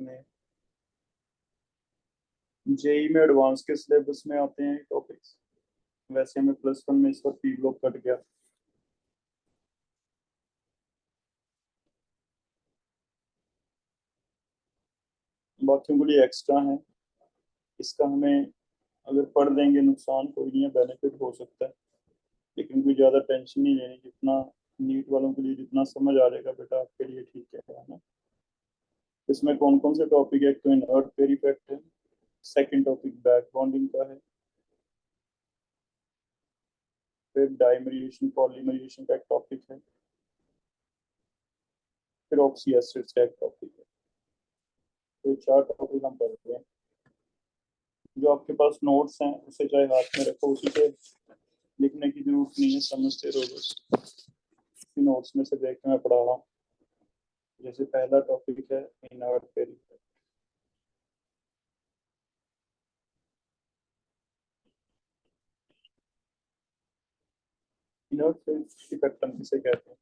करने हैं। जेई में एडवांस के सिलेबस में आते हैं टॉपिक्स। वैसे हमें +1 में इस पर पी ब्लॉक कट गया। बाकियों के लिए एक्स्ट्रा है। इसका हमें अगर पढ़ देंगे नुकसान कोई नहीं है, बेनिफिट हो सकता है, लेकिन कोई ज़्यादा टेंशन नहीं लेनी। जितना नीट वालों के लिए जितना समझ आ जाएगा बेटा आपके लिए ठीक है ना। इसमें कौन कौन से टॉपिक है? तो इनर्ट पेयर इफेक्ट है। सेकंड टॉपिक बैक बॉन्डिंग का है। फिर डाइमरेशन पॉलीमरेशन का एक टॉपिक है। फिर ऑक्सी एसिड्स का एक टॉपिक है। तो 4 टॉपिक हम पढ़ रहे हैं। जो आपके पास नोट्स हैं उसे चाहे हाथ में रखो, उसी पे लिखने की जरूरत नहीं है, समझते रहो बस। नोट्स में से देख के मैं पढ़ा रहा हूँ। जैसे पहला टॉपिक है inert pair effect. Inert pair effect हम किसे कहते हैं?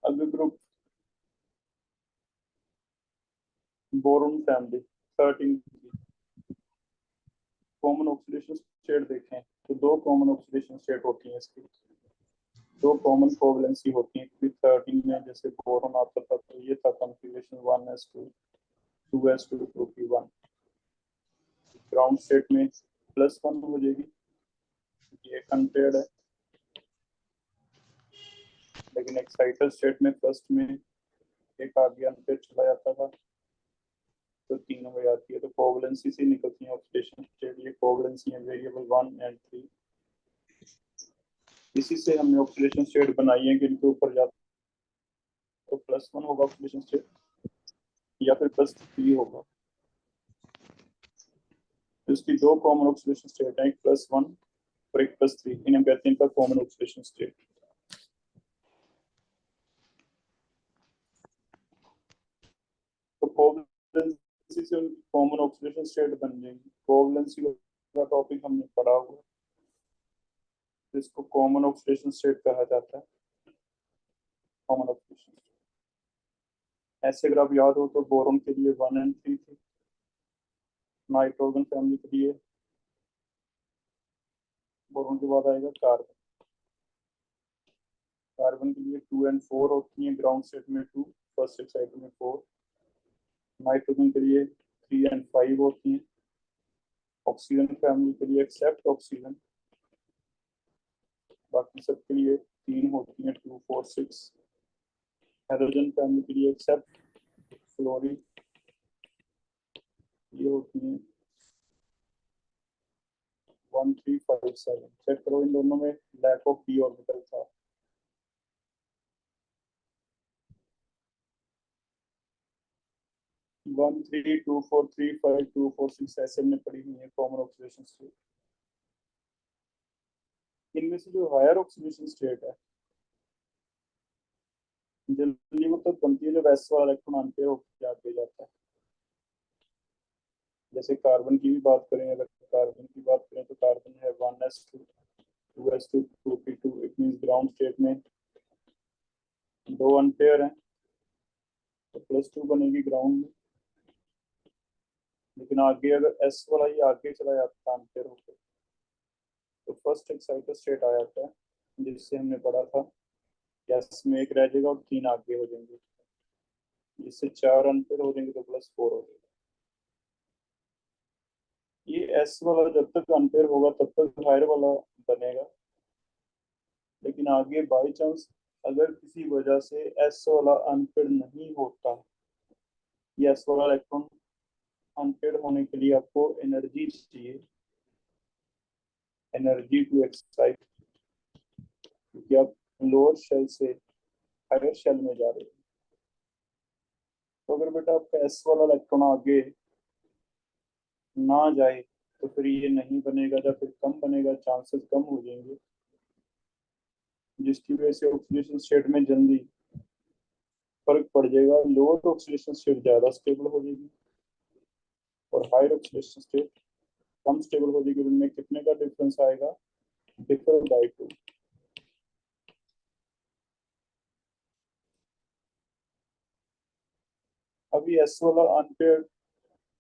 अगर group boron family 13 common oxidation state देखें तो 2 कॉमन ऑक्सीडेशन स्टेट होती हैं इसकी। 2 कॉमन कोवैलेंसी होती हैं। फिर 13 में जैसे बोरोन आता था तो ये था configuration 1s2 2s2 2p1। Ground state में +1 हो जाएगी, ये अनपेयर्ड है। लेकिन एक्साइटल स्टेट में फर्स्ट में एक आगे अनपेयर चला जाता था तो 3 हो जाती है। तो कोवैलेंसी से निकलती है ऑक्सीडेशन स्टेट। ये कोवैलेंसी है वेरिएबल 1 एंड 3। इसी से हमने ऑक्सीडेशन स्टेट बनाई है कि इनके ऊपर जाता तो +1 होगा ऑक्सीडेशन स्टेट या फिर +3 होगा। तो इसकी 2 कॉमन ऑक्सीडेशन स्टेट है, एक +1 और एक +3। इन्हें कहते हैं इनका कॉमन ऑक्सीडेशन स्टेट। तो कोवैलेंसी से उनकी कॉमन ऑक्सीडेशन स्टेट बन जाएंगी। कोवैलेंसी का टॉपिक हमने पढ़ा हुआ है, जिसको कॉमन ऑक्सीडेशन स्टेट कहा जाता है। कॉमन ऑक्सीडेशन ऐसे अगर आप याद हो तो बोरोन के लिए 1 एंड 3 थी। नाइट्रोजन फैमिली के लिए बोरोन के बाद आएगा कार्बन। कार्बन के लिए 2 एंड 4 होती हैं, ग्राउंड स्टेट में 2, फर्स्ट एक्साइटल में 4। नाइट्रोजन के लिए 3 एंड 5 होती हैं। ऑक्सीजन फैमिली के लिए एक्सेप्ट ऑक्सीजन, बाकी सबके लिए 3 होती हैं, 2 4 6। हाइड्रोजन फैमिली के लिए एक्सेप्ट फ्लोरीन, ये होती हैं 1 3 5 7। चेक करो इन दोनों में लैक ऑफ p ऑर्बिटल था। 1 3 2 4 3 5 2 4 6 ऐसे में पड़ी हुई है कॉमन ऑक्सीडेशन स्टेट। इनमें से जो हायर ऑक्सीडेशन स्टेट है जल्दी वो तब बनती है जब s वाला इलेक्ट्रॉन अनपेयर होकर आगे जाता है। जैसे कार्बन की भी बात करें, अगर कार्बन की बात करें तो कार्बन है 1s2 2s2 2p2। It means ground state में 2 अनपेयर हैं तो +2 बनेगी ग्राउंड में। लेकिन आगे अगर s वाला ही आगे चला जाता है अनपेयर होकर तो फर्स्ट एक्साइटल स्टेट आ जाता है, जिससे हमने पढ़ा था s में 1 रह जाएगा और 3 आगे हो जाएंगे, जिससे 4 अनपेयर हो जाएंगे तो +4 हो जाएगा। ये एस वाला जब तक अनपेयर होगा तब तक हायर वाला बनेगा। लेकिन आगे बाई चांस अगर किसी वजह से एस वाला अनपेयर नहीं होता, ये एस वाला इलेक्ट्रॉन अनपेयर होने के लिए आपको एनर्जी चाहिए, एनर्जी टू एक्साइट, क्योंकि आप लोअर शेल से हायर शेल में जा रहे हैं। तो अगर बेटा आपका एस वाला इलेक्ट्रॉन आगे ना जाए तो फिर ये नहीं बनेगा, या फिर कम बनेगा, चांसेस कम हो जाएंगे, जिसकी वजह से ऑक्सीडेशन स्टेट में जल्दी फर्क पड़ जाएगा। लोअर ऑक्सीडेशन स्टेट ज्यादा स्टेबल हो जाएगी और हायर ऑक्सीडेशन स्टेट कम स्टेबल हो जाएगी। उनमें कितने का डिफरेंस आएगा? Differ by 2। अभी एस वाला अनपेयर्ड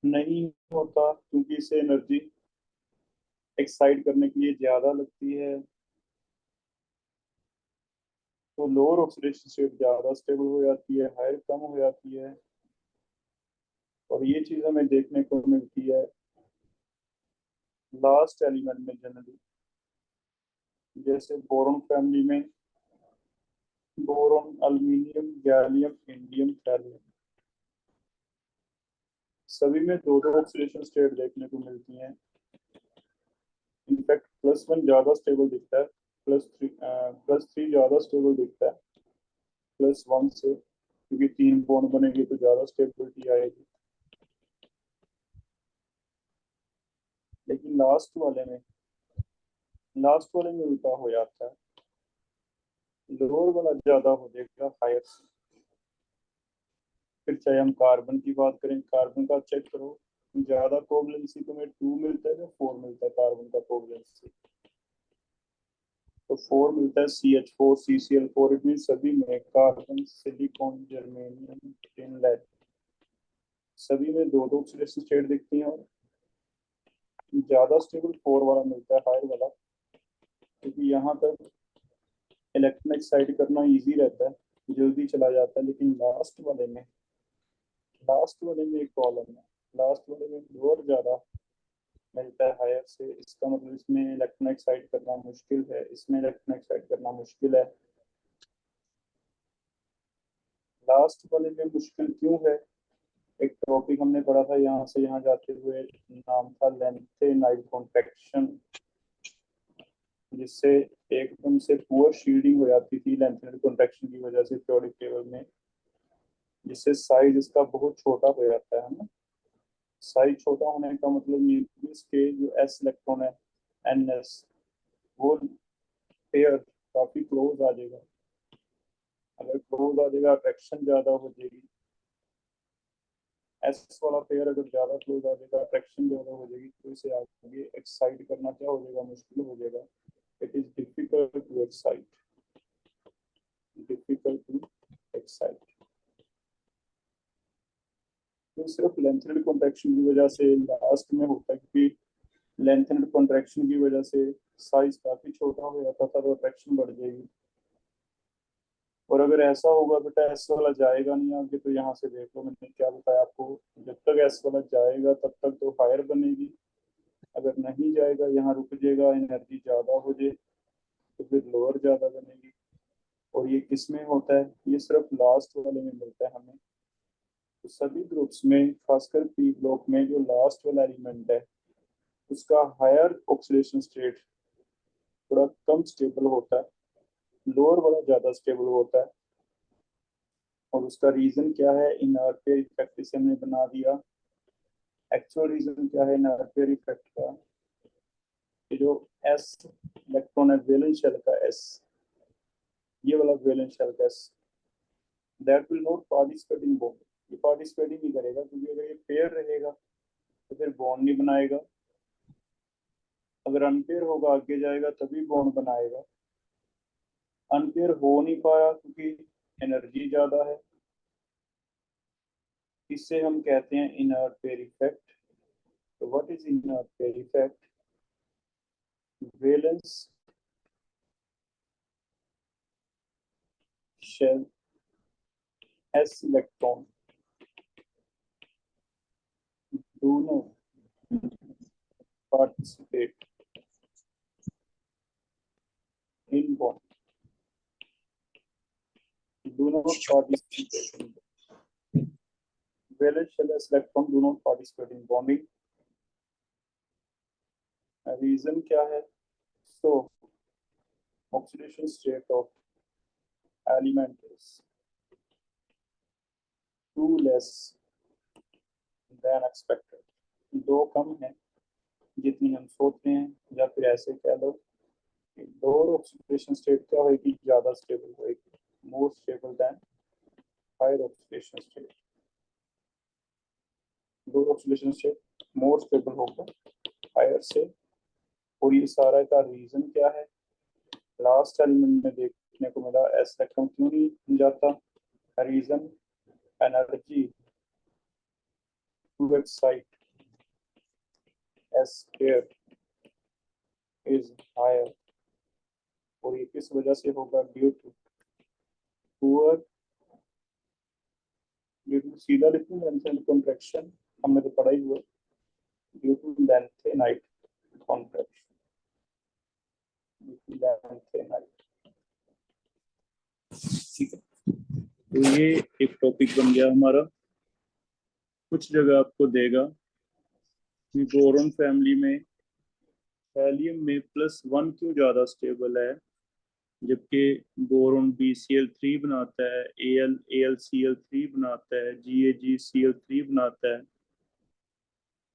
नहीं होता क्योंकि इसे एनर्जी एक्साइट करने के लिए ज्यादा लगती है, तो लोअर ऑक्सीडेशन स्टेट ज्यादा स्टेबल हो जाती है, हायर कम हो जाती है। और ये चीज हमें देखने को मिलती है लास्ट एलिमेंट में जनरली, जैसे बोरॉन फैमिली में boron, aluminium, gallium, indium, thallium, सभी में दो दो ऑक्सीडेशन स्टेट देखने को मिलती हैं। इनफैक्ट +1 ज्यादा स्टेबल दिखता है, +3 ज्यादा स्टेबल दिखता है +1 से, क्योंकि 3 बॉन्ड बनेंगे तो ज्यादा स्टेबिलिटी आएगी। लेकिन लास्ट वाले में उल्टा हो जाता है, लोअर वाला ज्यादा हो जाएगा हायर से। फिर चाहे हम कार्बन की बात करें, कार्बन का चेक करो, ज्यादा कोवलेंसी तुम्हें 2 मिलता है या 4 मिलता है कार्बन का कोवलेंसी? तो 4 मिलता है, CH4 CCl4। इट मीन सभी में carbon, silicon, germanium, tin, lead, सभी में दो दो ऑक्सीडेशन स्टेट दिखती हैं, और ज्यादा स्टेबल 4 वाला मिलता है, हायर वाला, क्योंकि यहाँ तक इलेक्ट्रॉन एक्साइट करना इजी रहता है, जल्दी चला जाता है। लेकिन लास्ट वाले में एक प्रॉब्लम है, लास्ट वाले में लोअर ज्यादा मिलता है हायर से। इसका मतलब इसमें इलेक्ट्रॉन एक्साइट करना मुश्किल है, इसमें इलेक्ट्रॉन एक्साइट करना मुश्किल है। लास्ट वाले में मुश्किल क्यों है? एक टॉपिक हमने पढ़ा था यहाँ से यहाँ जाते हुए, नाम था लेंथेनाइड कॉन्ट्रैक्शन, जिससे एकदम से पुअर शील्डिंग हो जाती थी लेंथेनाइड कॉन्ट्रैक्शन की वजह से पीरियोडिक टेबल में, जिससे साइज इसका बहुत छोटा हो जाता है ना। साइज छोटा होने का मतलब न्यूक्लियस के जो एस इलेक्ट्रॉन है, NS, वो पेयर काफी क्लोज आ जाएगा। अगर क्लोज आ जाएगा, अट्रैक्शन ज्यादा हो जाएगी। एस वाला पेयर अगर ज्यादा क्लोज आ जाएगा, अट्रैक्शन ज्यादा हो जाएगी, तो इसे आगे एक्साइट करना क्या हो जाएगा, मुश्किल हो जाएगा। It is difficult to excite. तो सिर्फ लेंथेनेड कॉन्ट्रैक्शन की वजह से लास्ट में होता है, क्योंकि लेंथेनेड कॉन्ट्रैक्शन की वजह से साइज काफी छोटा हो जाता था, तो अट्रैक्शन बढ़ जाएगी। और अगर ऐसा होगा बेटा एस वाला जाएगा नहीं आगे, तो यहाँ से देख लो, मैंने क्या बताया आपको, जब तक एस वाला जाएगा तब तक तो हायर बनेगी, अगर नहीं जाएगा, यहाँ रुक जाएगा, एनर्जी ज्यादा हो जाए, तो फिर लोअर ज्यादा बनेगी। और ये किस में होता है? ये सिर्फ लास्ट वाले में मिलता है हमें। तो सभी ग्रुप्स में, खासकर पी ब्लॉक में, जो लास्ट वाला एलिमेंट है उसका हायर ऑक्सीडेशन स्टेट थोड़ा कम स्टेबल होता है, लोअर वाला ज्यादा स्टेबल होता है। और उसका रीजन क्या है? इनर पेयर इफेक्ट, इसे हमने बना दिया। एक्चुअल रीजन क्या है इनर पेयर इफेक्ट का? कि जो एस इलेक्ट्रॉन है वैलेंस शेल का एस, ये वाला वैलेंस शेल का S, that will not participate in bond, ये पार्टिसिपेट ही नहीं करेगा, क्योंकि अगर ये पेयर रहेगा तो फिर बॉन्ड नहीं बनाएगा। अगर अनपेयर होगा, आगे जाएगा तभी बॉन्ड बनाएगा। अनपेयर हो नहीं पाया क्योंकि एनर्जी ज्यादा है, इससे हम कहते हैं इनर्ट पेयर इफेक्ट। तो what is inert pair effect? Valence shell s electron दोनों पार्टिसिपेट इन बॉन्ड, दोनों participate in, valence shell s electron दोनों पार्टिसिपेट इन बॉन्डिंग। रीजन क्या है? So oxidation state of element is two less than expected, दो कम है जितनी हम सोचते हैं, या फिर ऐसे कह लो कि लोअर ऑक्सीडेशन स्टेट क्या होगी, ज्यादा स्टेबल होगी, more stable than higher oxidation state. Lower oxidation state more stable होगा हायर से। और ये सारा का रीजन क्या है? लास्ट एलिमेंट में देखने को मिला, ऐसा क्यों नहीं जाता? Reason energy to excite s square is higher, और ये किस वजह से होगा? Due to poor, due to सीधा लिखूं लेंथ एंड कॉन्ट्रैक्शन, हमने तो पढ़ा ही हुआ, due to lanthanide contraction, lanthanide. ठीक है, तो ये एक टॉपिक बन गया हमारा। कुछ जगह आपको देगा कि बोरॉन फैमिली में थैलियम में +1 क्यों ज्यादा स्टेबल है, जबकि बोरॉन BCl3 बनाता है, AlCl3 बनाता है, GaGCl3 बनाता है,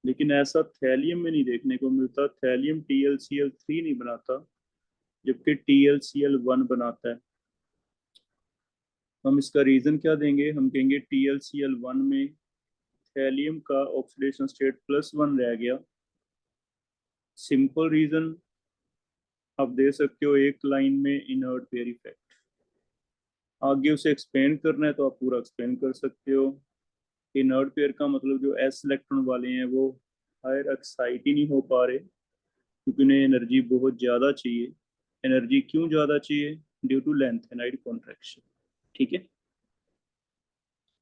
लेकिन ऐसा थैलियम में नहीं देखने को मिलता। थैलियम TlCl3 नहीं बनाता, जबकि TlCl1 बनाता है। हम इसका रीजन क्या देंगे? हम कहेंगे TlCl1 में थैलियम का ऑक्सीडेशन स्टेट +1 रह गया। सिंपल रीजन आप दे सकते हो एक लाइन में, इनर्ट पेयर इफेक्ट। आगे उसे एक्सप्लेन करना है तो आप पूरा एक्सप्लेन कर सकते हो। इनर्ट पेयर का मतलब जो s इलेक्ट्रॉन वाले हैं वो हायर एक्साइट ही नहीं हो पा रहे, क्योंकि उन्हें एनर्जी बहुत ज़्यादा चाहिए। एनर्जी क्यों ज़्यादा चाहिए? Due to lanthanide contraction. ठीक है,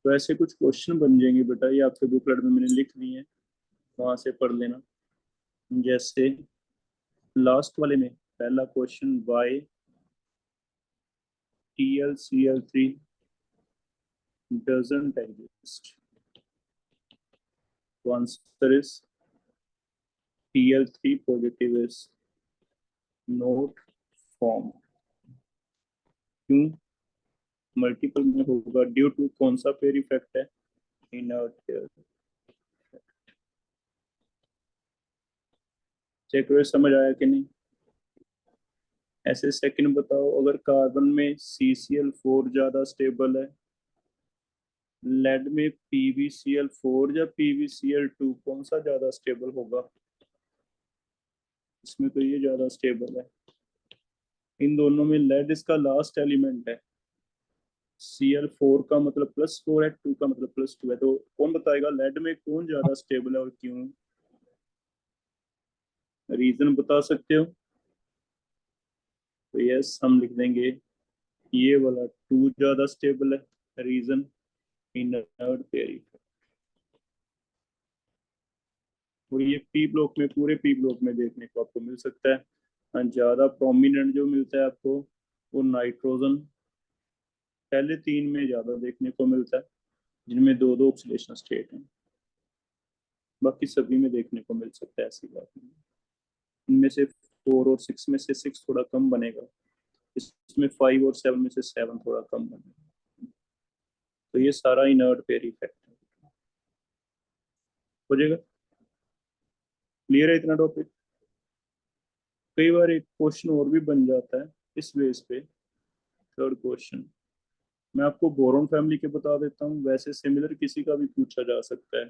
तो ऐसे कुछ क्वेश्चन बन जाएंगे बेटा, ये आपके बुकलेट में मैंने लिख दिए हैं, वहां से पढ़ लेना। जैसे लास्ट वाले में पहला question, why TlCl3 doesn't exist, तो answer is Tl3 positive is not form. क्यों? मल्टीपल में होगा, ड्यू टू कौन सा पेयर इफेक्ट है? Inert pair. चेक करो समझ आया कि नहीं। ऐसे सेकंड बताओ, अगर कार्बन में CCl4 ज्यादा स्टेबल है, लेड में PbCl4 या PbCl2, कौन सा ज्यादा स्टेबल होगा? इसमें तो ये ज्यादा स्टेबल है। इन दोनों में लेड इसका लास्ट एलिमेंट है, Cl4 का मतलब +4 है, 2 का मतलब +2 है, तो कौन बताएगा लेड में कौन ज्यादा स्टेबल है और क्यों? रीजन बता सकते हो? तो यस, हम लिख देंगे ये वाला 2 ज्यादा स्टेबल है। Reason inert pair effect. और ये पी ब्लॉक में, पूरे पी ब्लॉक में देखने को आपको मिल सकता है। ज्यादा प्रोमिनेंट जो मिलता है आपको वो नाइट्रोजन, पहले 3 में ज्यादा देखने को मिलता है, जिनमें 2-2 ऑक्सीडेशन स्टेट हैं। बाकी सभी में देखने को मिल सकता है, ऐसी बात नहीं। इनमें से 4 और 6 में से 6 थोड़ा कम बनेगा, इसमें 5 और 7 में से 7 थोड़ा कम बनेगा। तो ये सारा इनर्ट पेयर इफेक्ट हो जाएगा। क्लियर है इतना टॉपिक? कई बार एक क्वेश्चन और भी बन जाता है इस बेस पे। थर्ड क्वेश्चन मैं आपको बोरॉन फैमिली के बता देता हूँ, वैसे सिमिलर किसी का भी पूछा जा सकता है।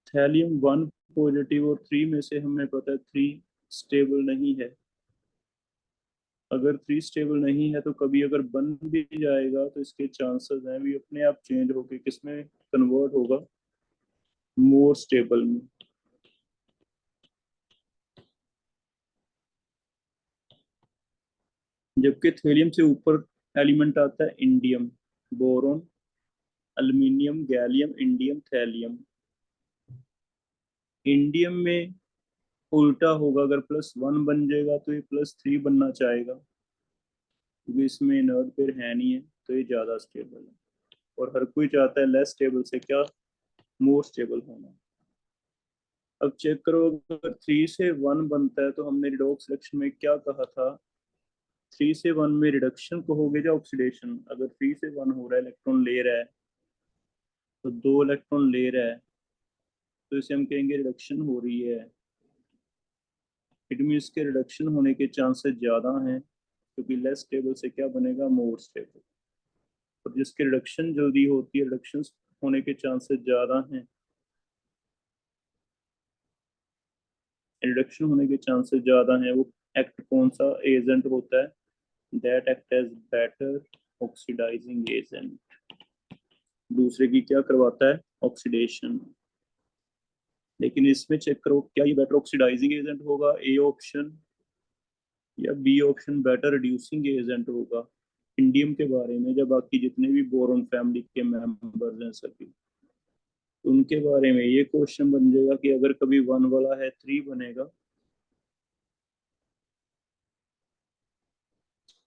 थैलियम 1 पॉजिटिव और 3 में से हमें पता है 3 स्टेबल नहीं है। अगर 3 स्टेबल नहीं है तो कभी अगर बन भी जाएगा तो इसके चांसेस हैं भी अपने आप चेंज होके किसमें कन्वर्ट होगा? मोर स्टेबल में। जबकि थेलियम से ऊपर एलिमेंट आता है indium, boron, aluminium, gallium, indium, thallium. Indium में उल्टा होगा, अगर +1 बन जाएगा तो ये +3 बनना चाहेगा, क्योंकि इसमें इनर्ट पेयर है नहीं है, तो ये ज्यादा स्टेबल है। और हर कोई चाहता है लेस स्टेबल से क्या, मोर स्टेबल होना। अब चेक करो, अगर 3 से 1 बनता है तो हमने रिडॉक्स रिएक्शन में क्या कहा था? 3 से 1 में रिडक्शन कहोगे या ऑक्सीडेशन? अगर 3 से 1 हो रहा है, इलेक्ट्रॉन ले रहा है, तो 2 इलेक्ट्रॉन ले रहा है, तो इसे हम कहेंगे रिडक्शन हो रही है। इट मीन्स के रिडक्शन होने के चांसेस ज्यादा हैं, क्योंकि लेस स्टेबल से क्या बनेगा? More stable. और जिसकी रिडक्शन जल्दी होती है, रिडक्शन होने के चांसेस ज्यादा हैं, रिडक्शन होने के चांसेस ज्यादा हैं, वो एक्ट कौन सा एजेंट होता है? That act as better oxidising agent. दूसरे की क्या करवाता है? ऑक्सीडेशन। लेकिन इसमें चेक करो क्या ये बेटर ऑक्सीडाइजिंग एजेंट होगा, ए ऑप्शन, या B option better reducing agent होगा। इंडियम के बारे में, जब बाकी जितने भी बोरोन फैमिली के मेंबर्स हैं सभी, उनके बारे में ये क्वेश्चन बन जाएगा कि अगर कभी 1 वाला है 3 बनेगा,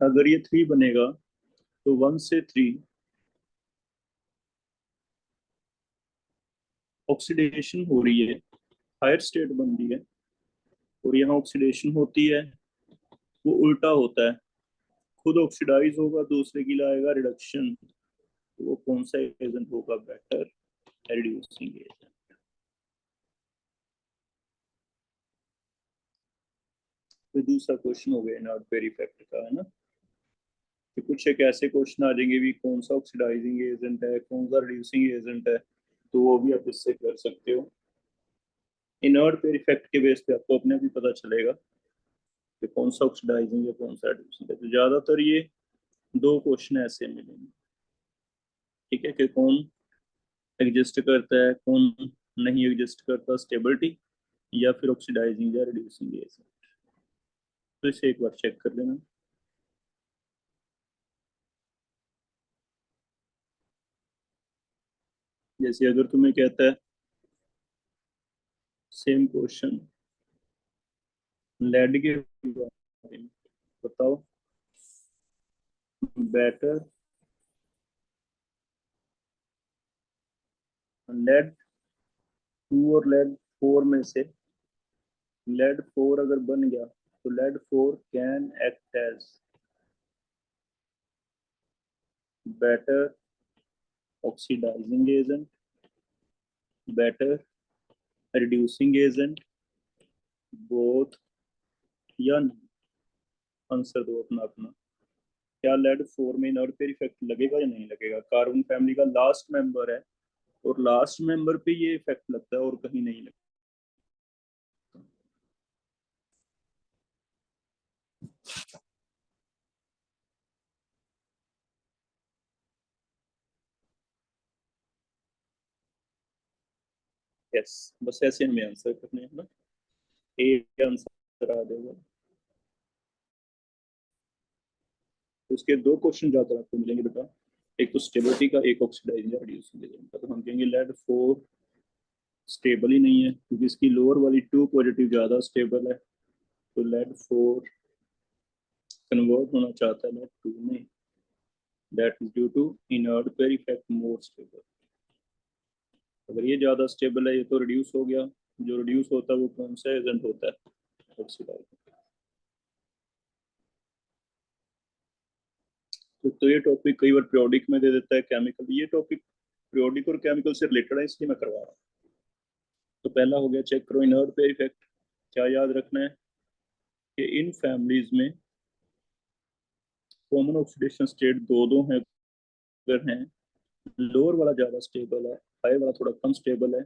अगर ये 3 बनेगा तो 1 से 3 ऑक्सीडेशन हो रही है, हायर स्टेट बन रही है, और यहाँ ऑक्सीडेशन होती है, वो उल्टा होता है, खुद ऑक्सीडाइज होगा, दूसरे की लाएगा रिडक्शन। तो वो कौन सा एजेंट होगा बेटर रिड्यूसिंग एजेंट। तो दूसरा क्वेश्चन हो गया नॉट वेरी इफेक्ट का, है ना। तो कुछ एक ऐसे क्वेश्चन आ जाएंगे भी, कौन सा ऑक्सीडाइजिंग एजेंट है, कौन सा रिड्यूसिंग एजेंट है, तो वो भी आप इससे कर सकते हो। इनर्ट पेयर इफेक्ट के बेस पे आपको अपने भी पता चलेगा कि कौन सा ऑक्सीडाइजिंग है कौन सा रिड्यूसिंग है। तो ज्यादातर ये 2 क्वेश्चन ऐसे मिलेंगे, ठीक है, कि कौन एग्जिस्ट करता है, कौन नहीं एग्जिस्ट करता, स्टेबिलिटी या फिर ऑक्सीडाइजिंग या रिड्यूसिंग एजेंट। तो इसे एक बार चेक कर लेना। जैसे अगर तुम्हें कहता है सेम क्वेश्चन लेड के बारे में, बताओ बेटर लेड 2 और लेड 4 में से लेड 4 अगर बन गया तो lead 4 can act as better oxidising agent, better reducing agent, both या नहीं। आंसर दो अपना अपना। क्या लेड 4 में इनर्ट पेयर इफेक्ट लगेगा या नहीं लगेगा। कार्बन फैमिली का लास्ट मेंबर है, और लास्ट मेंबर पे ये इफेक्ट लगता है और कहीं नहीं लगता। यस, बस ऐसे हमें आंसर करने हैं ना, ए आंसर आ जाएगा। तो उसके 2 क्वेश्चन ज्यादा आपको मिलेंगे बेटा, एक तो स्टेबिलिटी का, एक ऑक्सीडाइजिंग रिड्यूसिंग एजेंट का। तो हम कहेंगे लेड 4 स्टेबल ही नहीं है, क्योंकि इसकी लोअर वाली 2 पॉजिटिव ज्यादा स्टेबल है, तो लेड 4 कन्वर्ट होना चाहता है लेड 2 में, that is due to inert pair effect more stable. अगर ये ज्यादा स्टेबल है, ये तो रिड्यूस हो गया, जो रिड्यूस होता है वो कौन सा एजेंट होता है, ऑक्सीडाइजिंग। तो ये टॉपिक कई बार periodic में दे देता है, केमिकल, ये टॉपिक periodic और केमिकल से रिलेटेड है, इसलिए मैं करवा रहा हूँ। तो पहला हो गया, चेक करो इनर्ट पेयर इफेक्ट। क्या याद रखना है कि इन फैमिलीज में कॉमन ऑक्सीडेशन स्टेट दो दो हैं, अगर हैं, लोअर वाला ज्यादा स्टेबल है, हाई वाला थोड़ा कम स्टेबल है,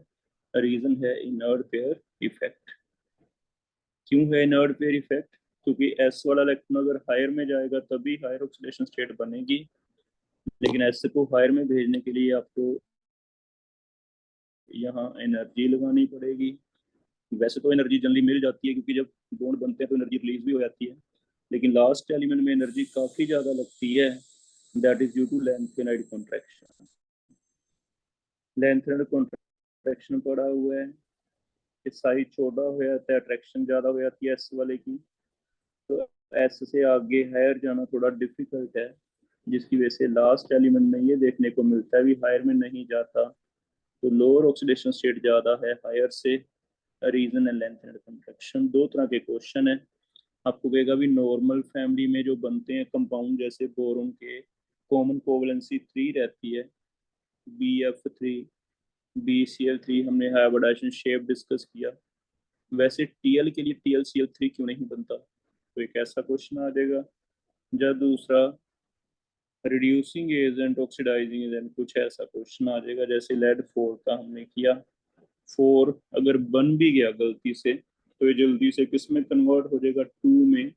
रीजन है इनर्ट पेयर इफेक्ट। क्यों है इनर्ट पेयर इफेक्ट, क्योंकि एस वाला इलेक्ट्रॉन अगर हायर में जाएगा तभी हायर ऑक्सीडेशन स्टेट बनेगी, लेकिन एस को हायर में भेजने के लिए आपको यहाँ एनर्जी लगानी पड़ेगी। वैसे तो एनर्जी जनरली मिल जाती है, क्योंकि जब बॉन्ड बनते हैं तो एनर्जी रिलीज भी हो जाती है, लेकिन लास्ट एलिमेंट में एनर्जी काफी ज्यादा लगती है, that is due to lanthanide contraction. Lanthanide contraction पड़ा हुआ है कि साइज छोटा हो जाता है, अट्रैक्शन ज्यादा हो जाती है एस वाले की, तो एस से आगे हायर जाना थोड़ा डिफिकल्ट है, जिसकी वजह से लास्ट एलिमेंट में ये देखने को मिलता है भी हायर में नहीं जाता। तो लोअर ऑक्सीडेशन स्टेट ज्यादा है हायर से, रीजन है लेंथ एंड कंट्रैक्शन। 2 तरह के क्वेश्चन है। आपको कहेगा भी नॉर्मल फैमिली में जो बनते हैं कंपाउंड, जैसे बोरोन के कॉमन कोवलेंसी 3 रहती है, BF3 BCl3, हमने हाइब्रिडाइजेशन शेप डिस्कस किया। वैसे टीएल के लिए TlCl3 क्यों नहीं बनता, तो एक ऐसा क्वेश्चन आ जाएगा। जब दूसरा रिड्यूसिंग एजेंट ऑक्सीडाइजिंग एजेंट, कुछ ऐसा क्वेश्चन आ जाएगा जैसे लेड 4 का हमने किया। 4 अगर बन भी गया गलती से, तो ये जल्दी से किस में कन्वर्ट हो जाएगा, 2 में।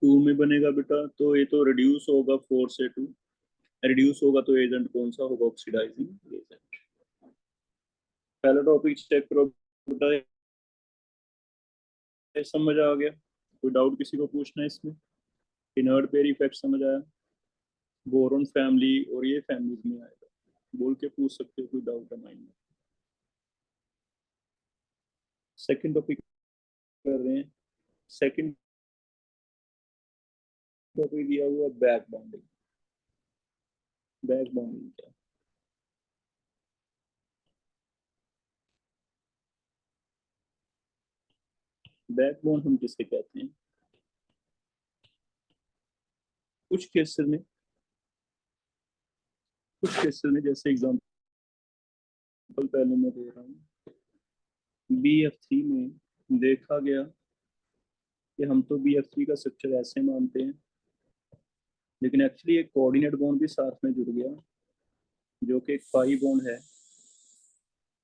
2 में बनेगा बेटा, तो ये तो रिड्यूस होगा 4 से 2, रिड्यूस होगा तो एजेंट कौन सा होगा? Oxidising agent. पहला टॉपिक चेक करो बेटा, समझ आ गया? कोई डाउट किसी को पूछना है इसमें? इनर्ट पेयर इफेक्ट समझ आया? बोरॉन फैमिली और ये फैमिलीज में आएगा, बोल के पूछ सकते हो, कोई डाउट है माइंड में? सेकंड टॉपिक कर रहे हैं। सेकंड टॉपिक दिया हुआ बैक बॉन्डिंग। बैक बॉन्डिंग क्या? बैक बोन हम किसे कहते हैं? कुछ केसेस में, जैसे एग्जांपल पहले मैं दे रहा हूँ, BF3 में देखा गया कि हम तो BF3 का स्ट्रक्चर ऐसे मानते हैं, लेकिन एक्चुअली एक कोऑर्डिनेट बॉन्ड भी साथ में जुड़ गया, जो कि एक पाई बॉन्ड है।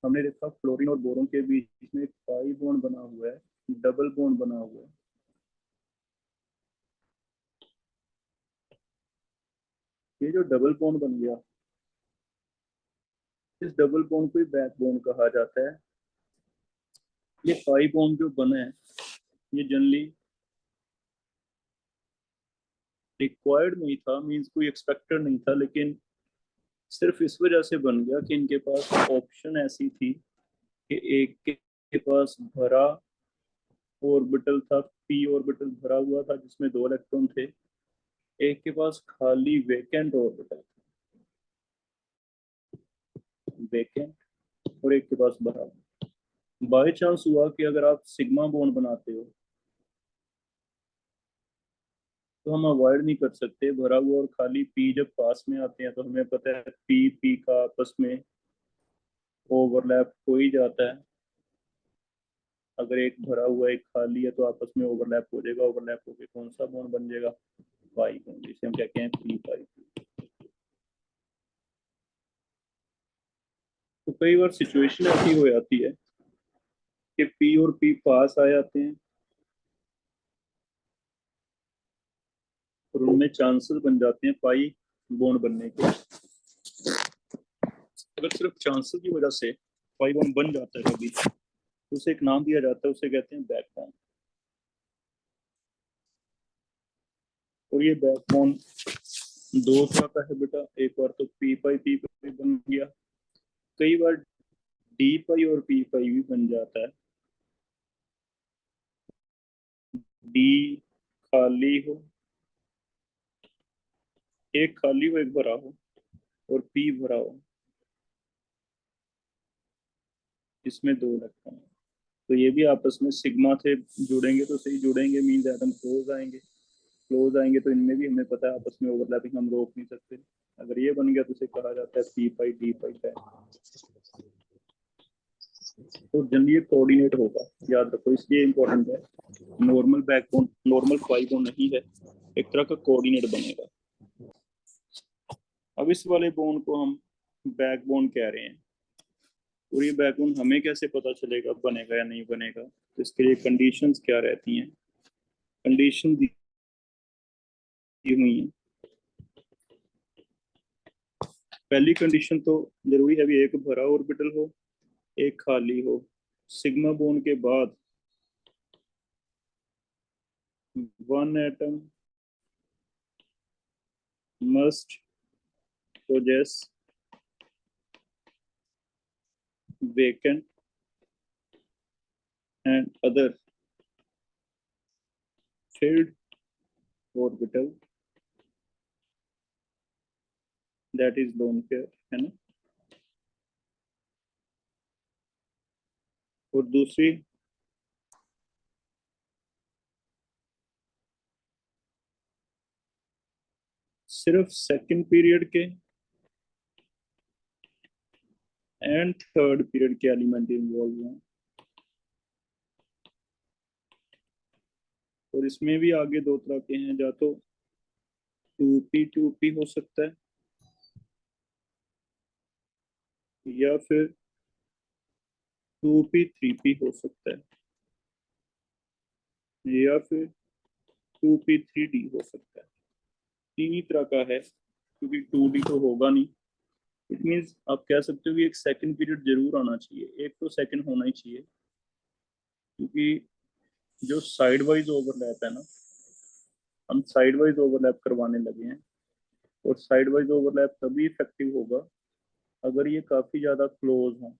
हमने देखा फ्लोरीन और बोरोन के बीच में एक पाई बॉन्ड बना हुआ है, डबल बॉन्ड बना हुआ है। ये जो डबल बॉन्ड बन गया, इस डबल बॉन्ड को बैक बॉन्ड कहा जाता है। ये पाई बॉन्ड जो बना है, ये जनरली रिक्वायर्ड नहीं था, मींस कोई एक्सपेक्टेड नहीं था, लेकिन सिर्फ इस वजह से बन गया कि इनके पास ऑप्शन ऐसी थी कि एक के पास भरा ऑर्बिटल था, पी ऑर्बिटल भरा हुआ था जिसमें 2 इलेक्ट्रॉन थे, एक के पास खाली वेकेंट ऑर्बिटल, वेकेंट, और एक के पास भरा। बाय चांस हुआ कि अगर आप सिग्मा बॉन्ड बनाते हो तो हम अवॉइड नहीं कर सकते, भरा हुआ और खाली पी जब पास में आते हैं तो हमें पता है पी पी का आपस में ओवरलैप हो ही जाता है। अगर एक भरा हुआ एक खाली है तो आपस में ओवरलैप हो जाएगा, ओवरलैप होकर कौन सा बॉन्ड बन जाएगा? पाई बॉन्ड, जिसे हम कहते हैं पी पाई। तो कई बार सिचुएशन ऐसी हो जाती है कि पी और पी पास आ जाते हैं और उनमें चांसेस बन जाते हैं पाई बॉन्ड बनने के। अगर सिर्फ चांसेस की वजह से पाई बॉन्ड बन जाता है कभी, तो उसे एक नाम दिया जाता है, उसे कहते हैं बैक बॉन्ड। और ये बैक बॉन्ड दो तरह का है बेटा, एक बार तो पी पाई बन गया, कई बार डी पाई और पी पाई भी बन जाता है। डी खाली हो, एक खाली हो एक भरा हो, और पी भरा हो, इसमें 2 इलेक्ट्रॉन। तो ये भी आपस में सिग्मा से जुड़ेंगे तो सही जुड़ेंगे, मीन्स एटम क्लोज आएंगे, क्लोज आएंगे तो इनमें भी हमें पता है आपस में ओवरलैपिंग हम रोक नहीं सकते। अगर ये बन गया तो उसे कहा जाता है पी पाई डी पाई है। तो जनरली ये कोऑर्डिनेट होगा, याद रखो, इसलिए इंपॉर्टेंट है। नॉर्मल बैकबोन, नॉर्मल पाई बोन नहीं है, एक तरह का कोऑर्डिनेट बनेगा। अब इस वाले बोन को हम बैकबोन कह रहे हैं, और ये बैकबोन हमें कैसे पता चलेगा बनेगा या नहीं बनेगा? तो इसके लिए कंडीशंस क्या रहती हैं? कंडीशन दी हुई है। पहली कंडीशन तो जरूरी है भी, एक भरा ऑर्बिटल हो एक खाली हो। सिग्मा बोन के बाद one atom must possess vacant and other filled orbital, that is lone pair, है ना। और दूसरी सिर्फ सेकंड पीरियड के एंड थर्ड पीरियड के एलिमेंट इन्वॉल्व हैं। और इसमें भी आगे 2 तरह के हैं, या तो 2p हो सकता है, या फिर 2p हो सकता है, या फिर 2p हो सकता है। 3 ही तरह का है क्योंकि 2D तो होगा नहीं। इट मीन्स आप कह सकते हो कि एक सेकंड पीरियड जरूर आना चाहिए, एक तो सेकंड होना ही चाहिए, क्योंकि जो साइड वाइज ओवरलैप है ना, हम साइड वाइज ओवरलैप करवाने लगे हैं, और साइड वाइज ओवरलैप तभी इफेक्टिव होगा अगर ये काफी ज्यादा क्लोज हो।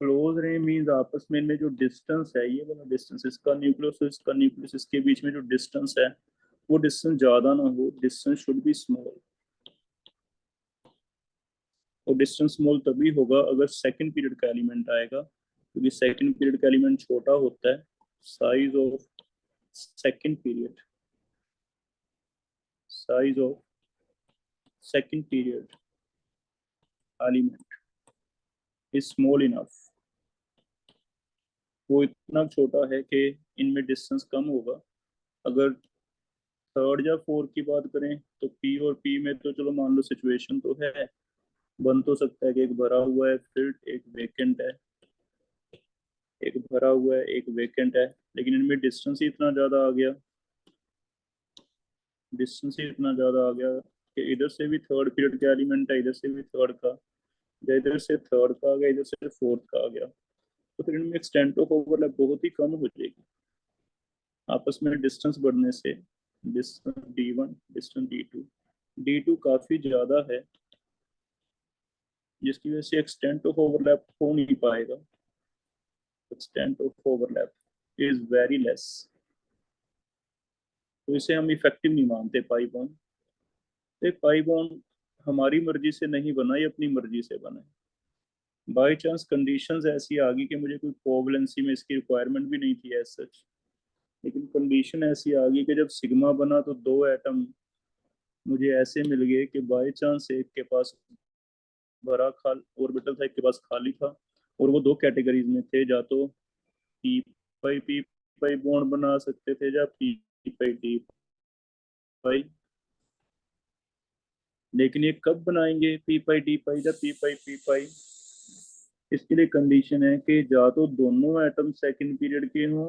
क्लोज रहे मीन्स आपस में इनमें जो डिस्टेंस है, ये वाला डिस्टेंस, इसका न्यूक्लियस और इसका न्यूक्लियस, इसके बीच में जो डिस्टेंस है वो डिस्टेंस ज्यादा ना हो, डिस्टेंस शुड बी स्मॉल। और डिस्टेंस स्मॉल तभी होगा अगर सेकंड पीरियड का एलिमेंट आएगा, क्योंकि सेकंड पीरियड का एलिमेंट छोटा होता है। Size of second period, size of second period element is small enough, वो इतना छोटा है कि इनमें डिस्टेंस कम होगा। अगर थर्ड या फोर्थ की बात करें तो पी और पी में तो चलो मान लो सिचुएशन तो है, बन तो सकता है कि एक भरा हुआ है फिल्ड, एक वेकेंट है, एक भरा हुआ है एक वेकेंट है, लेकिन इनमें डिस्टेंस ही इतना ज्यादा आ गया, डिस्टेंस ही इतना ज्यादा आ गया कि इधर से भी थर्ड पीरियड का एलिमेंट है, इधर से भी थर्ड का, या इधर से थर्ड का आ गया, इधर से फोर्थ का आ गया, तो फिर इनमें एक्सटेंट ऑफ ओवरलैप बहुत ही कम हो जाएगी आपस में डिस्टेंस बढ़ने से। डिस्टेंस D1, डिस्टेंस D2 काफी ज्यादा है, जिसकी वजह से एक्सटेंट ऑफ ओवरलैप हो नहीं पाएगा। Extent of overlap is very less, तो इसे हम इफेक्टिव नहीं मानते पाई बॉन्ड। एक पाई बॉन्ड हमारी मर्जी से नहीं बना, ये अपनी मर्जी से बना है। बाई चांस कंडीशंस ऐसी आ गई कि मुझे कोई कोवलेंसी में इसकी रिक्वायरमेंट भी नहीं थी एज सच, लेकिन कंडीशन ऐसी आ गई कि जब सिग्मा बना तो दो एटम मुझे ऐसे मिल गए कि बाई चांस एक के पास भरा खाल ऑर्बिटल था, एक के पास खाली था, और वो दो कैटेगरीज में थे, या तो पी पाई बॉन्ड बना सकते थे या पाई डी पाई। लेकिन ये कब बनाएंगे पी पाई डी पाई या पी पाई? इसके लिए कंडीशन है कि या तो दोनों एटम सेकंड पीरियड के हों,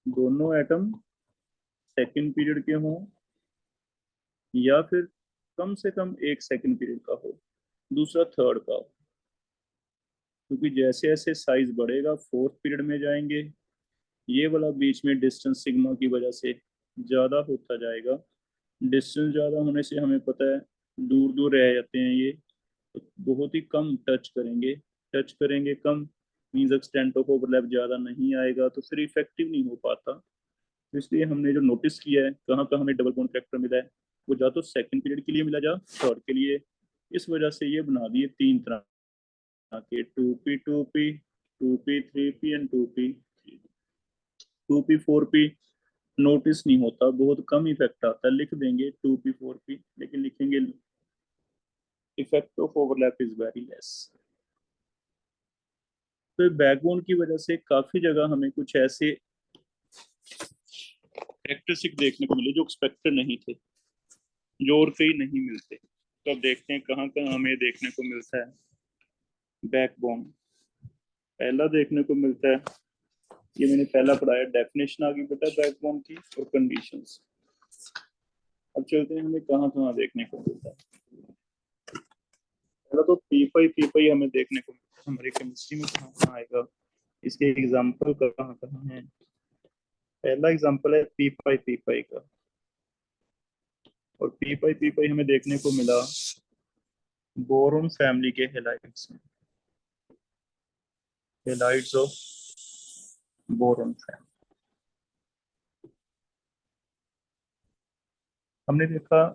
दोनों एटम सेकंड पीरियड के हों, या फिर कम से कम एक सेकंड पीरियड का हो, दूसरा थर्ड का हो। क्योंकि जैसे जैसे साइज बढ़ेगा फोर्थ पीरियड में जाएंगे, ये वाला बीच में डिस्टेंस सिग्मा की वजह से ज्यादा होता जाएगा। डिस्टेंस ज्यादा होने से हमें पता है दूर दूर रह जाते हैं ये, तो बहुत ही कम टच करेंगे, टच करेंगे कम, मीन्स एक्सटेंट ऑफ ओवरलैप ज्यादा नहीं आएगा, तो फिर इफेक्टिव नहीं हो पाता। तो इसलिए हमने जो नोटिस किया है कहाँ कहाँ हमें डबल बॉन्ड फैक्टर मिला है, वो जा तो सेकंड पीरियड के लिए मिला, जा थर्ड के लिए। इस वजह से ये बना दिए तीन तरह के, 2p 3p and 2p 4p। Notice नहीं होता, बहुत कम इफेक्ट आता है, लिख देंगे 2p 4p, लेकिन लिखेंगे effect of overlap is very less. तो बैकबोन की वजह से काफी जगह हमें कुछ ऐसे कैरेक्टरिस्टिक देखने को मिले जो एक्सपेक्टेड नहीं थे, जो और कहीं नहीं मिलते। तो अब देखते हैं कहाँ कहाँ हमें देखने को मिलता है बैकबोन। पहला देखने को मिलता है, ये मैंने पहला पढ़ाया, डेफिनेशन आ गई बेटा बैकबोन की और कंडीशंस। अब चलते हैं हमें कहाँ कहाँ देखने को मिलता है। पहला तो पी पाई हमें देखने को मिलता है, हमारी केमिस्ट्री में कहाँ कहाँ आएगा, इसके एग्जाम्पल कहाँ कहाँ है। पहला एग्जाम्पल है पी पाई का, और पी पाई हमें देखने को मिला बोरोन फैमिली के हेलाइड्स में, हेलाइड्स ऑफ बोरोन फैमिली। हमने देखा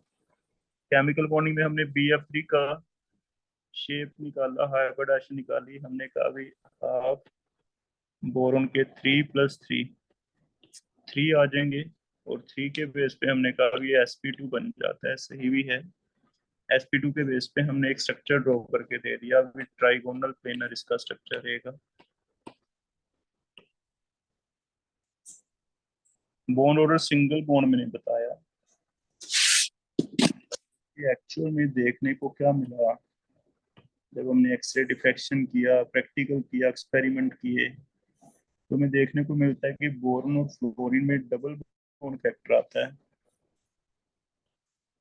केमिकल बॉन्डिंग में हमने BF3 का शेप निकाला, हाइब्रिडेशन निकाली, हमने कहा भाई हाफ बोरोन के 3+3 3 आ जाएंगे, और 3 के बेस पे हमने कहा ये sp2 बन जाता है, सही भी है। sp2 के बेस पे हमने एक स्ट्रक्चर ड्रॉ करके दे दिया, विद ट्राइगोनल प्लेनर इसका स्ट्रक्चर रहेगा। बॉन्ड ऑर्डर सिंगल बॉन्ड मैंने बताया, ये एक्चुअल में देखने को क्या मिला जब हमने एक्सरे डिफ्रैक्शन किया, प्रैक्टिकल किया, एक्सपेरिमेंट किए, तो हमें देखने को मिलता है कि बोरोन और फ्लोरीन में डबल बॉन्ड फैक्टर आता है।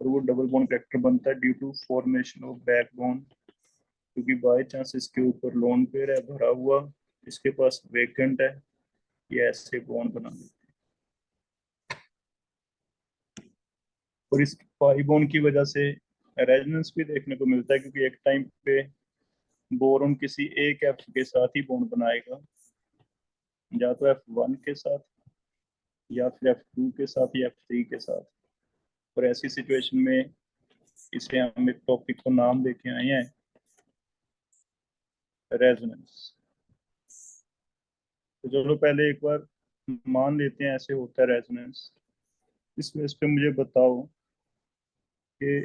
और वो डबल बॉन्ड करेक्टर बनता है due to formation of backbone, क्योंकि बाय चांस इसके ऊपर लोन पेयर है भरा हुआ, इसके पास वेकेंट है, ये ऐसे बॉन्ड बना देते हैं। और इस पाई बॉन्ड की वजह से रेजोनेंस भी देखने को मिलता है, क्योंकि एक टाइम पे बोरॉन किसी एक एफ के साथ ही बॉन्ड बनाएगा, या तो F1 के साथ, या फिर F2 के साथ, या F3 के साथ। और ऐसी सिचुएशन में इसे हम एक टॉपिक को नाम देके आए हैं, रेजोनेंस। तो चलो पहले एक बार मान लेते हैं ऐसे होता है रेजोनेंस। इस बेस पे मुझे बताओ कि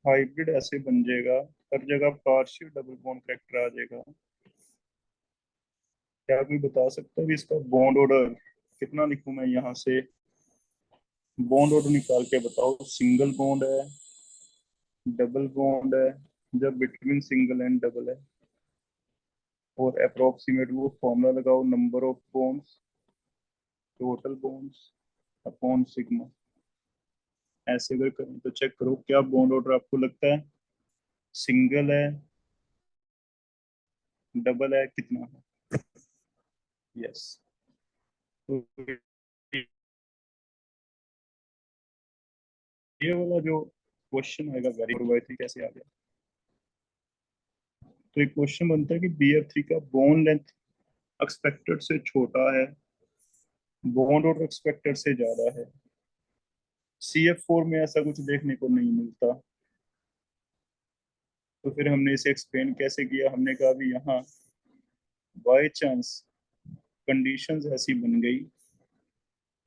हाइब्रिड ऐसे बन जाएगा, हर जगह पार्शियल डबल बॉन्ड करेक्टर आ जाएगा। क्या कोई बता सकता है कि इसका बॉन्ड ऑर्डर कितना लिखूं मैं यहाँ से? बॉन्ड ऑर्डर निकाल के बताओ। सिंगल बॉन्ड है, डबल बॉन्ड है, जब बिटवीन सिंगल एंड डबल है, और अप्रोक्सीमेट वो फॉर्मूला लगाओ, number of bonds, total bonds upon sigma. ऐसे अगर करें तो चेक करो क्या बॉन्ड ऑर्डर आपको लगता है, सिंगल है, डबल है, कितना है? यस। तो ये वाला जो क्वेश्चन आएगा वेरी कैसे आ गया? तो एक क्वेश्चन बनता है कि BF3 का बॉन्ड लेंथ एक्सपेक्टेड से छोटा है, बॉन्ड ऑर्डर एक्सपेक्टेड से ज्यादा है। CF4 में ऐसा कुछ देखने को नहीं मिलता। तो फिर हमने इसे एक्सप्लेन कैसे किया? हमने कहा भी यहाँ बाय चांस कंडीशंस ऐसी बन गई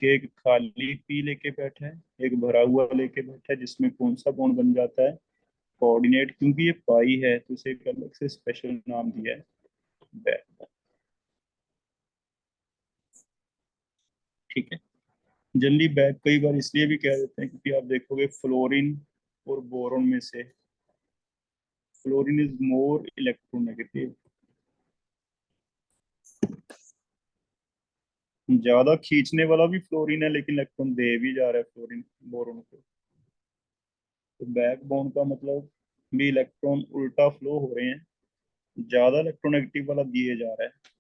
कि एक खाली पी लेके बैठा है, एक भरा हुआ लेके बैठा है, जिसमें कौन सा बॉन्ड बन जाता है? कोऑर्डिनेट। क्योंकि ये पाई है तो इसे एक अलग से स्पेशल नाम दिया है, बैक। ठीक है। जनरली बैक कई बार इसलिए भी कह देते हैं क्योंकि आप देखोगे फ्लोरीन और बोरोन में से फ्लोरीन इज मोर इलेक्ट्रोनेगेटिव, ज्यादा खींचने वाला भी फ्लोरीन है, लेकिन इलेक्ट्रॉन दे भी जा रहा है फ्लोरीन बोरोन को। तो बैक बॉन्ड का मतलब भी इलेक्ट्रॉन उल्टा फ्लो हो रहे हैं, ज्यादा इलेक्ट्रोनेगेटिव वाला दिए जा रहा है।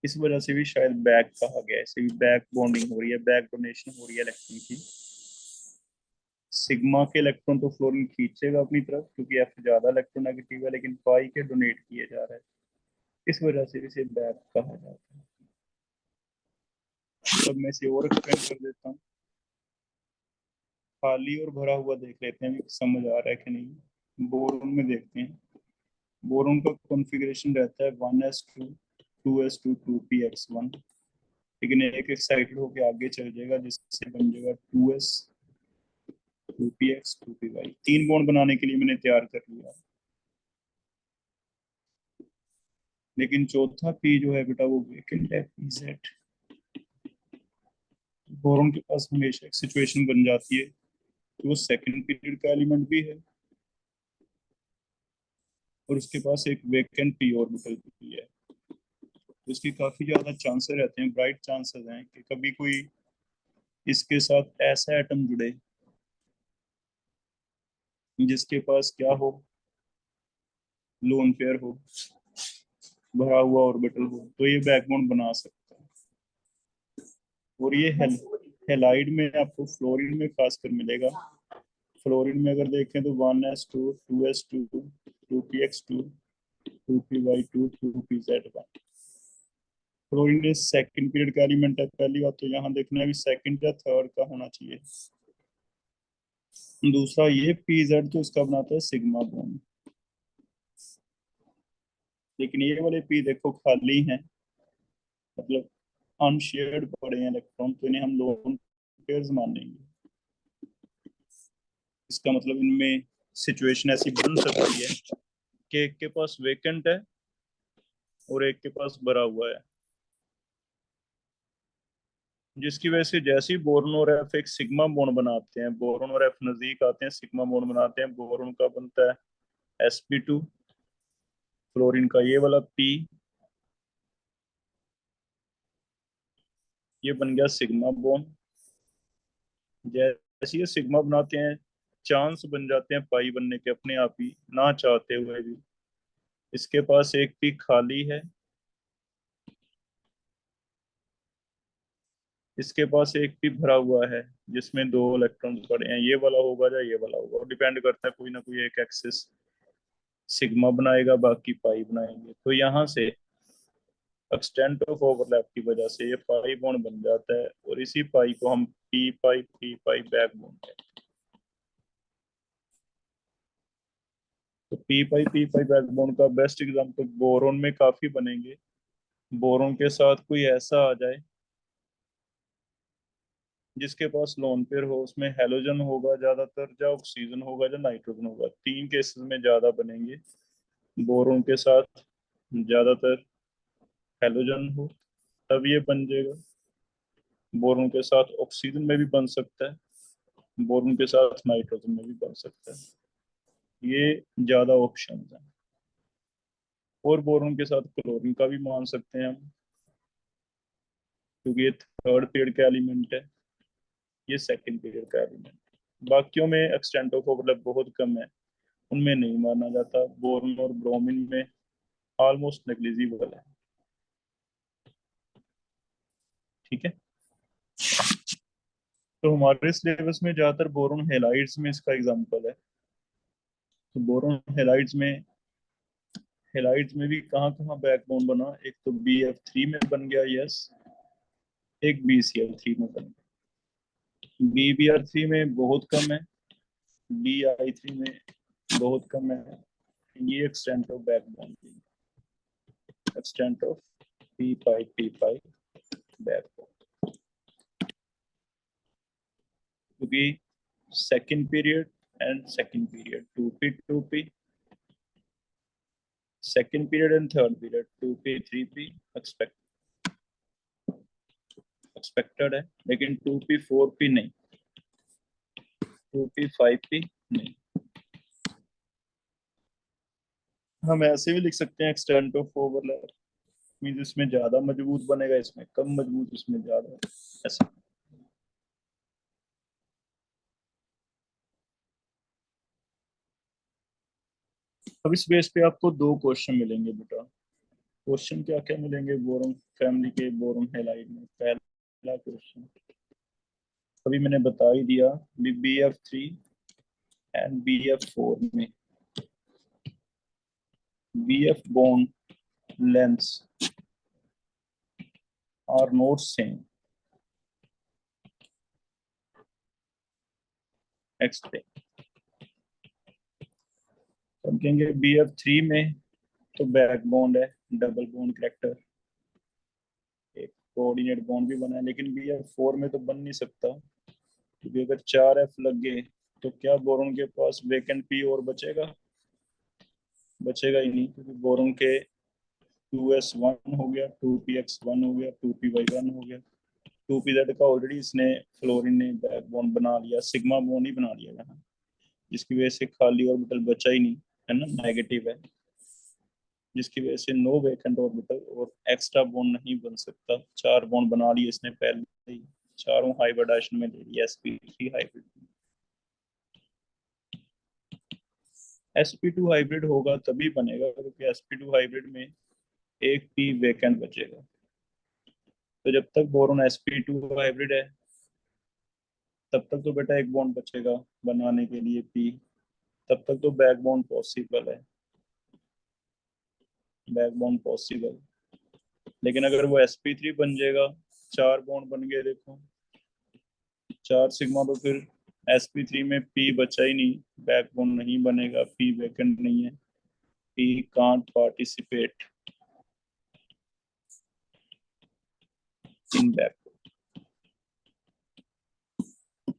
इस वजह से भी शायद बैक कहा गया है, इसे भी बैक बॉन्डिंग हो रही है, बैक डोनेशन हो रही है इलेक्ट्रॉन की। सिग्मा के इलेक्ट्रॉन तो फ्लोरीन खींचेगा अपनी तरफ, क्योंकि एफ ज्यादा इलेक्ट्रोनेगेटिव है, लेकिन पाई के डोनेट किए जा रहा है, इस वजह से इसे बैक कहा जाता है। अब मैं इसे और एक्सप्लेन कर देता हूँ। खाली और भरा हुआ देख लेते हैं समझ आ रहा है कि नहीं। बोरोन में देखते हैं। बोरोन का कॉन्फ़िगरेशन रहता है 1s2 2s2 2px1, लेकिन एक एक्साइटेड होकर आगे चल जाएगा जिससे बन जाएगा 2s 2px 2py। तीन बॉन्ड बनाने के लिए मैंने तैयार कर लिया, लेकिन चौथा पी जो है बेटा वो वेकेंट है, pz। बोरोन के पास हमेशा एक सिचुएशन बन जाती है कि वो सेकंड पीरियड का एलिमेंट भी है, और उसके पास एक वेकेंट पी ऑर्बिटल भी है। तो इसकी काफी ज्यादा चांसेस रहते हैं, ब्राइट चांसेस हैं कि कभी कोई इसके साथ ऐसा एटम जुड़े जिसके पास क्या हो, लोन पेयर हो, भरा हुआ ऑर्बिटल हो, तो ये बैकबोन बना सकता है। और ये हेलाइड में आपको फ्लोरीन में खासकर मिलेगा। फ्लोरीन में अगर देखें तो 1s2 2s2 2px2 2py2 2pz1। Fluorine is second period का एलिमेंट है। पहली बात तो यहाँ देखना है भी सेकंड या थर्ड का होना चाहिए। दूसरा ये pz तो इसका बनाता है सिग्मा बॉन्ड, लेकिन ये वाले पी देखो खाली हैं, मतलब अनशेयर्ड पड़े हैं इलेक्ट्रॉन, तो इन्हें हम लोन पेयर्स मानेंगे। इसका मतलब इनमें सिचुएशन ऐसी बन सकती है कि एक के पास वेकेंट है और एक के पास भरा हुआ है, जिसकी वजह से जैसे ही बोरोन और एफ एक सिग्मा बॉन्ड बनाते हैं, बोरोन और एफ नजदीक आते हैं, सिग्मा बॉन्ड बनाते हैं, बोरोन का बनता है sp2, फ्लोरीन का ये वाला पी, ये बन गया सिग्मा बॉन्ड। जैसे ये सिग्मा बनाते हैं चांस बन जाते हैं पाई बनने के अपने आप ही, ना चाहते हुए भी। इसके पास एक पी खाली है, इसके पास एक पी भरा हुआ है जिसमें दो इलेक्ट्रॉन पड़े हैं। ये वाला होगा या ये वाला होगा, डिपेंड करता है, कोई ना कोई एक एक्सिस सिग्मा बनाएगा, बाकी पाई बनाएंगे। तो यहाँ से एक्सटेंट ऑफ ओवरलैप की वजह से ये पाई बॉन्ड बन जाता है, और इसी पाई को हम पी पाई बैक बॉन्ड कहते हैं। तो पी पाई बैक बॉन्ड का बेस्ट एग्जांपल बोरोन में काफी बनेंगे। बोरोन के साथ कोई ऐसा आ जाए जिसके पास लोन पेयर हो, उसमें हेलोजन होगा ज्यादातर, या ऑक्सीजन होगा, या नाइट्रोजन होगा, तीन केसेस में ज्यादा बनेंगे। बोरोन के साथ ज्यादातर हेलोजन हो तब ये बन जाएगा। बोरोन के साथ ऑक्सीजन में भी बन सकता है, बोरोन के साथ नाइट्रोजन में भी बन सकता है। ये ज्यादा ऑप्शन है। और बोरोन के साथ क्लोरीन का भी मान सकते हैं हम, क्योंकि ये थर्ड पीरियड का एलिमेंट है, ये सेकंड पीरियड का एलिमेंट। बाकियों में एक्सटेंट ऑफ ओवरलैप बहुत कम है, उनमें नहीं माना जाता। बोरोन और ब्रोमीन में ऑलमोस्ट नेग्लिजिबल है। ठीक है। तो हमारे सिलेबस में ज्यादातर बोरोन हेलाइड्स में इसका एग्जांपल है। तो बोरोन हेलाइड्स में भी कहाँ कहाँ बैकबोन बना, एक तो BF3 में बन गया, यस, एक BCl3 में बन गया। BBr3 में बहुत कम है, BI3 में बहुत कम है। ये extent of backbone, extent of P pi backbone, क्योंकि second period and second period 2p second period and third period 2p 3p expected है, लेकिन 2p 4p नहीं, 2p 5p नहीं। हम ऐसे भी लिख सकते हैं एक्सटेंट ऑफ ओवरलैप मींस इसमें ज्यादा मजबूत बनेगा, इसमें कम मजबूत, इसमें ज्यादा, ऐसा। अब इस बेस पे आपको दो क्वेश्चन मिलेंगे बेटा। क्वेश्चन क्या क्या मिलेंगे बोरोन फैमिली के, बोरोन हैलाइड में? पहला क्वेश्चन अभी मैंने बता ही दिया, BF3 एंड BF4 में BF bond lengths are not same. Explain. हम कहेंगे BF3 में तो बैक बॉन्ड है, डबल बॉन्ड करेक्टर, एक कोऑर्डिनेट बॉन्ड भी बना है, लेकिन BF4 में तो बन नहीं सकता, क्योंकि अगर 4F लग गए तो क्या बोरोन के पास वेकेंट पी और बचेगा? बचेगा ही नहीं, क्योंकि बोरोन के 2s1 हो गया, 2px1 हो गया, 2py1 हो गया, 2pz का ऑलरेडी इसने फ्लोरीन ने बैक बॉन्ड बना लिया, सिग्मा बॉन्ड ही बना लिया यहाँ, जिसकी वजह से खाली ऑर्बिटल बचा ही नहीं, है ना, नेगेटिव है, जिसकी वजह से नो वैकेंट ऑर्बिटल और एक्स्ट्रा बॉन्ड नहीं बन सकता। चार बॉन्ड बना लिए इसने पहले ही, चारों हाइब्रिडाइजेशन में ले लिया sp3 हाइब्रिड। sp2 हाइब्रिड होगा तभी बनेगा, क्योंकि sp2 हाइब्रिड में एक पी वैकेंट बचेगा। तो जब तक बोरोन sp2 हाइब्रिड है तब तक तो बेटा एक बॉन्ड बचेगा बनाने के लिए पी, तब तक तो बैक बॉन्ड पॉसिबल है, बैक बॉन्ड पॉसिबल। लेकिन अगर वो sp3 बन जाएगा, चार बॉन्ड बन गए देखो, चार सिग्मा, तो फिर sp3 में पी बचा ही नहीं, बैक बॉन्ड नहीं बनेगा, पी वैकेंट नहीं है, P can't participate in back.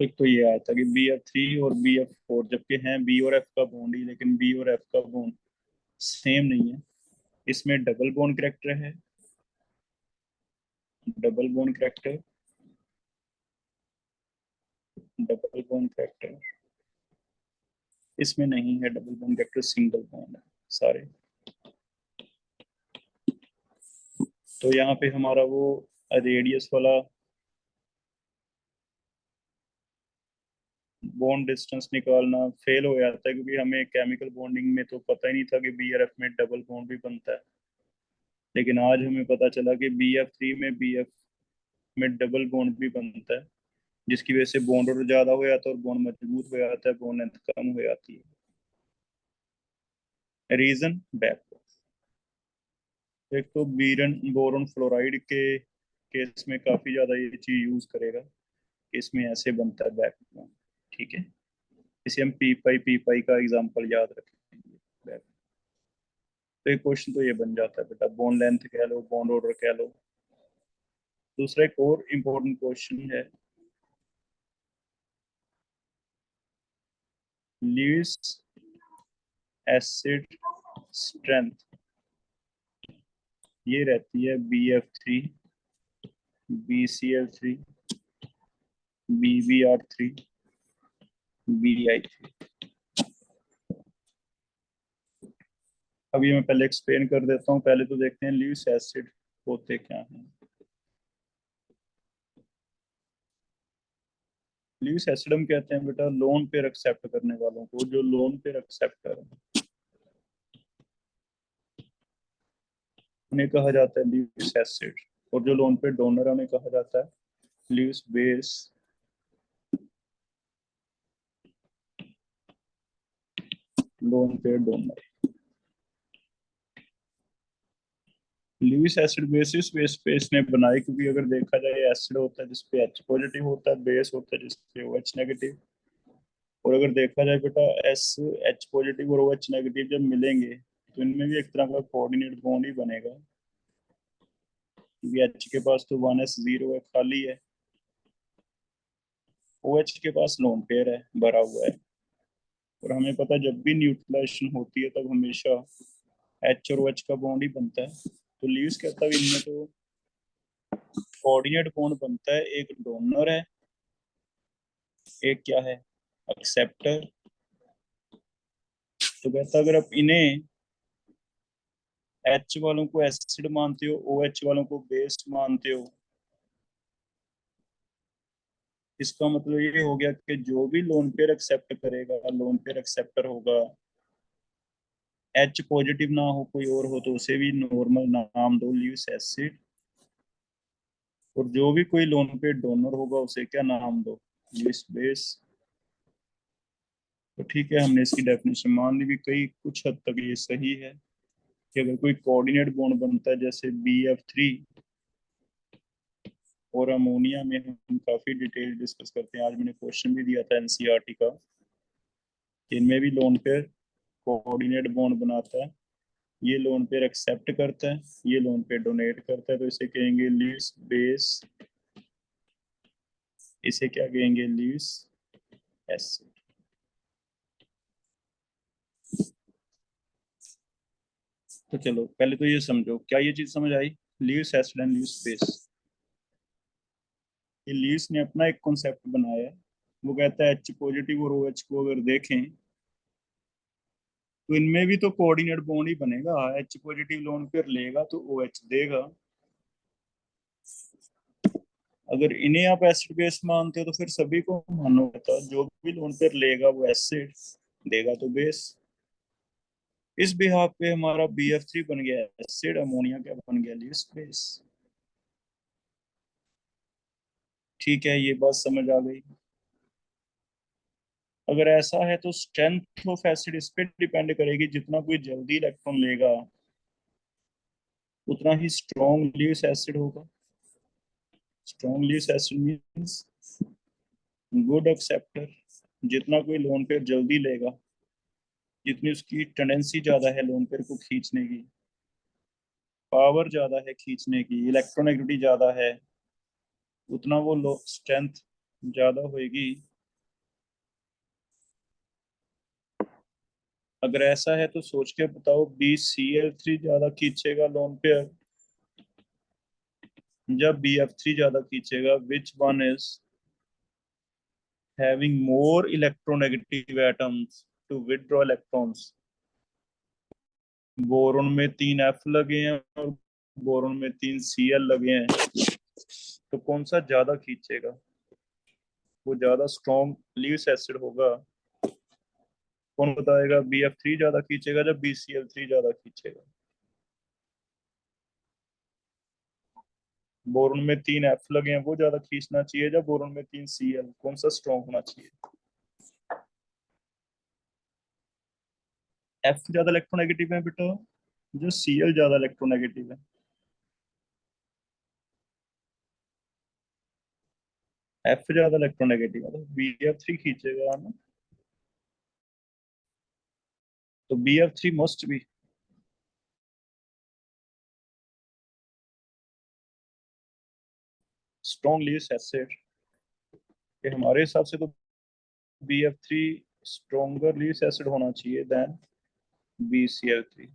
एक तो ये आया था कि BF3 और BF4 जबकि हैं बी और एफ का बॉन्ड ही, लेकिन बी और एफ का बॉन्ड सेम नहीं है। इसमें डबल बॉन्ड करेक्टर है, double bond character, double bond character, इसमें नहीं है double bond character, single bond है सारे। तो यहाँ पे हमारा वो रेडियस वाला बॉन्ड डिस्टेंस निकालना फेल हो जाता है, क्योंकि हमें केमिकल बॉन्डिंग में तो पता ही नहीं था कि बीआरएफ में डबल बॉन्ड भी बनता है। लेकिन आज हमें पता चला कि बीएफ3 में बीएफ में डबल बॉन्ड भी बनता है, जिसकी वजह से बॉन्ड और ज्यादा हो जाता है और बॉन्ड मजबूत हो जाता है, बॉन्ड लेंथ कम हो जाती है। Reason back. एक तो बीरन बोरॉन फ्लोराइड के केस में काफी ज्यादा ये चीज यूज करेगा, इसमें ऐसे बनता है बैक बॉन्ड। ठीक है, इसे हम पी पाई का एग्जांपल याद रखेंगे बैक। तो एक क्वेश्चन तो ये बन जाता है बेटा, बॉन्ड लेंथ कह लो, बॉन्ड ऑर्डर कह लो। दूसरा एक और इम्पोर्टेंट क्वेश्चन है, ल्यूइस एसिड स्ट्रेंथ। ये रहती है BF3, BCl3, BBr3, BI3। अब ये मैं पहले एक्सप्लेन कर देता हूँ। पहले तो देखते हैं ल्यूइस एसिड होते क्या हैं। ल्यूइस एसिड हम कहते हैं बेटा लोन पेयर एक्सेप्ट करने वालों को। जो लोन पेयर एक्सेप्टर है उन्हें कहा जाता है ल्यूइस एसिड, और जो लोन पेयर डोनर है उन्हें कहा जाता है Lewis base, lone pair donor. Lewis acid basis base पे इसने बनाई, क्योंकि अगर देखा जाए एसिड होता है जिसपे H पॉजिटिव होता है, बेस होता है जिसपे OH नेगेटिव। और अगर देखा जाए बेटा एस H पॉजिटिव और OH नेगेटिव जब मिलेंगे तो इनमें भी एक तरह का कोऑर्डिनेट बॉन्ड ही बनेगा, क्योंकि H के पास तो 1s0 है, खाली है। OH के पास लोन पेयर है, भरा हुआ है। और हमें पता है जब भी न्यूट्रलाइजेशन होती है तब हमेशा H और OH का बॉन्ड ही बनता है। तो ल्यूइस कहता है इनमें तो कोऑर्डिनेट बॉन्ड बनता है, एक डोनर है, एक क्या है, एक्सेप्टर। तो कहता अगर आप इन्हें H वालों को एसिड मानते हो, OH वालों को बेस मानते हो, इसका मतलब ये हो गया कि जो भी लोन पेयर एक्सेप्ट करेगा, लोन पेयर एक्सेप्टर होगा, H पॉजिटिव ना हो कोई और हो तो उसे भी नॉर्मल नाम दो ल्यूइस एसिड। और जो भी कोई लोन पेयर डोनर होगा उसे क्या नाम दो, ल्यूइस बेस। तो ठीक है, हमने इसकी डेफिनेशन मान ली भी, कई कुछ हद तक ये सही है कि अगर कोई कोऑर्डिनेट बॉन्ड बनता है जैसे BF3 और अमोनिया में, हम काफी डिटेल डिस्कस करते हैं, आज मैंने क्वेश्चन भी दिया था NCERT का, इनमें भी लोन पेयर कोऑर्डिनेट बॉन्ड बनाता है। ये लोन पेयर एक्सेप्ट करता है, ये लोन पेयर डोनेट करता है, तो इसे कहेंगे ल्यूइस बेस, इसे क्या कहेंगे, ल्यूइस एसिड। तो चलो पहले तो ये समझो, क्या ये चीज समझ आई, Lewis acid and Lewis base. ये ल्यूइस ने अपना एक कॉन्सेप्ट बनाया है, वो कहता है H पॉजिटिव और OH को अगर देखें तो इनमें भी तो कोऑर्डिनेट बॉन्ड ही बनेगा। H पॉजिटिव लोन पेयर लेगा तो OH देगा। अगर इन्हें आप एसिड बेस मानते हो तो फिर सभी को मानो था, जो भी लोन पेयर लेगा वो एसिड देगा तो बेस। इस बिहाफ पे हमारा BF3 बन गया एसिड, अमोनिया क्या बन गया, ल्यूइस बेस। ठीक है, ये बात समझ आ गई। अगर ऐसा है तो स्ट्रेंथ ऑफ एसिड इस पे डिपेंड करेगी, जितना कोई जल्दी इलेक्ट्रॉन लेगा उतना ही स्ट्रॉन्ग ल्यूइस एसिड होगा। Strong Lewis acid means good acceptor. जितना कोई लोन पेयर जल्दी लेगा, जितनी उसकी टेंडेंसी ज्यादा है लोन पेयर को खींचने की, पावर ज्यादा है खींचने की, इलेक्ट्रोनेगेटिविटी ज्यादा है, उतना वो लो स्ट्रेंथ ज्यादा होगी। अगर ऐसा है तो सोच के बताओ, BCl3 ज्यादा खींचेगा लोन पेयर या BF3 ज्यादा खींचेगा, which one is having more electronegative atoms to withdraw electrons. Boron में 3 F लगे हैं और बोरोन में 3 Cl लगे हैं, तो कौन सा ज्यादा खींचेगा। वो ज्यादा स्ट्रॉन्ग लीविस एसिड होगा। कौन बताएगा? BF3 ज्यादा खींचेगा जब BCl3 ज्यादा खींचेगा। बोरोन में 3 F लगे हैं, वो ज्यादा खींचना चाहिए जब बोरोन में 3Cl। कौन सा स्ट्रॉन्ग होना चाहिए? F ज्यादा इलेक्ट्रोनेगेटिव है बेटा, जो Cl ज्यादा इलेक्ट्रोनेगेटिव है। F ज्यादा इलेक्ट्रोनेगेटिव है तो BF3 खींचेगा ना। तो BF3 must be strong Lewis acid. हमारे हिसाब से तो BF3 स्ट्रॉन्गर लीविस एसिड होना चाहिए then BCl3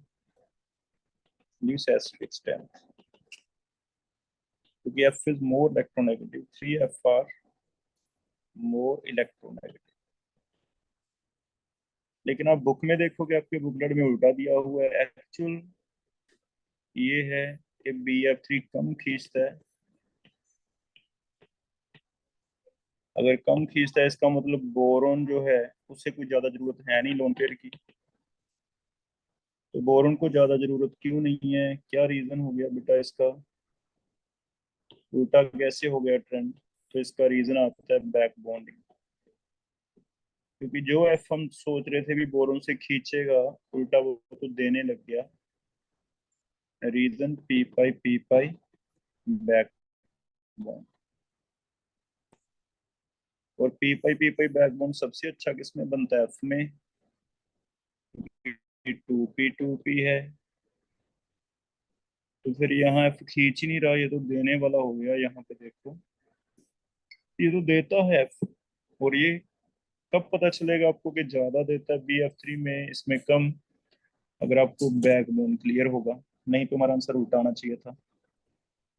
Lewis acid strength, क्योंकि F is more electronegative, 3F are more electronegative. लेकिन आप बुक में देखोगे, आपके बुकलेट में उल्टा दिया हुआ है। एक्चुअल ये है कि BF3 कम खींचता है। अगर कम खींचता है इसका मतलब बोरोन जो है उससे कोई ज्यादा जरूरत है नहीं लोन पेयर की। तो बोरोन को ज्यादा जरूरत क्यों नहीं है? क्या रीजन हो गया बेटा इसका? उल्टा कैसे हो गया ट्रेंड? तो इसका रीजन आता है बैक बॉन्डिंग। क्योंकि जो एफ हम सोच रहे थे भी बोरोन से खींचेगा, उल्टा वो तो देने लग गया। Reason P pi back bond. और P पाई बैक बॉन्ड सबसे अच्छा किसमें बनता है? एफ में। P2P है। तो फिर यहाँ एफ खींच ही नहीं रहा, ये तो देने वाला हो गया। यहाँ पे देखो, ये तो देता है एफ। और ये कब पता चलेगा आपको कि ज्यादा देता है BF3 में, इसमें कम? अगर आपको बैकबोन क्लियर होगा। नहीं तो हमारा आंसर उल्टा आना चाहिए था।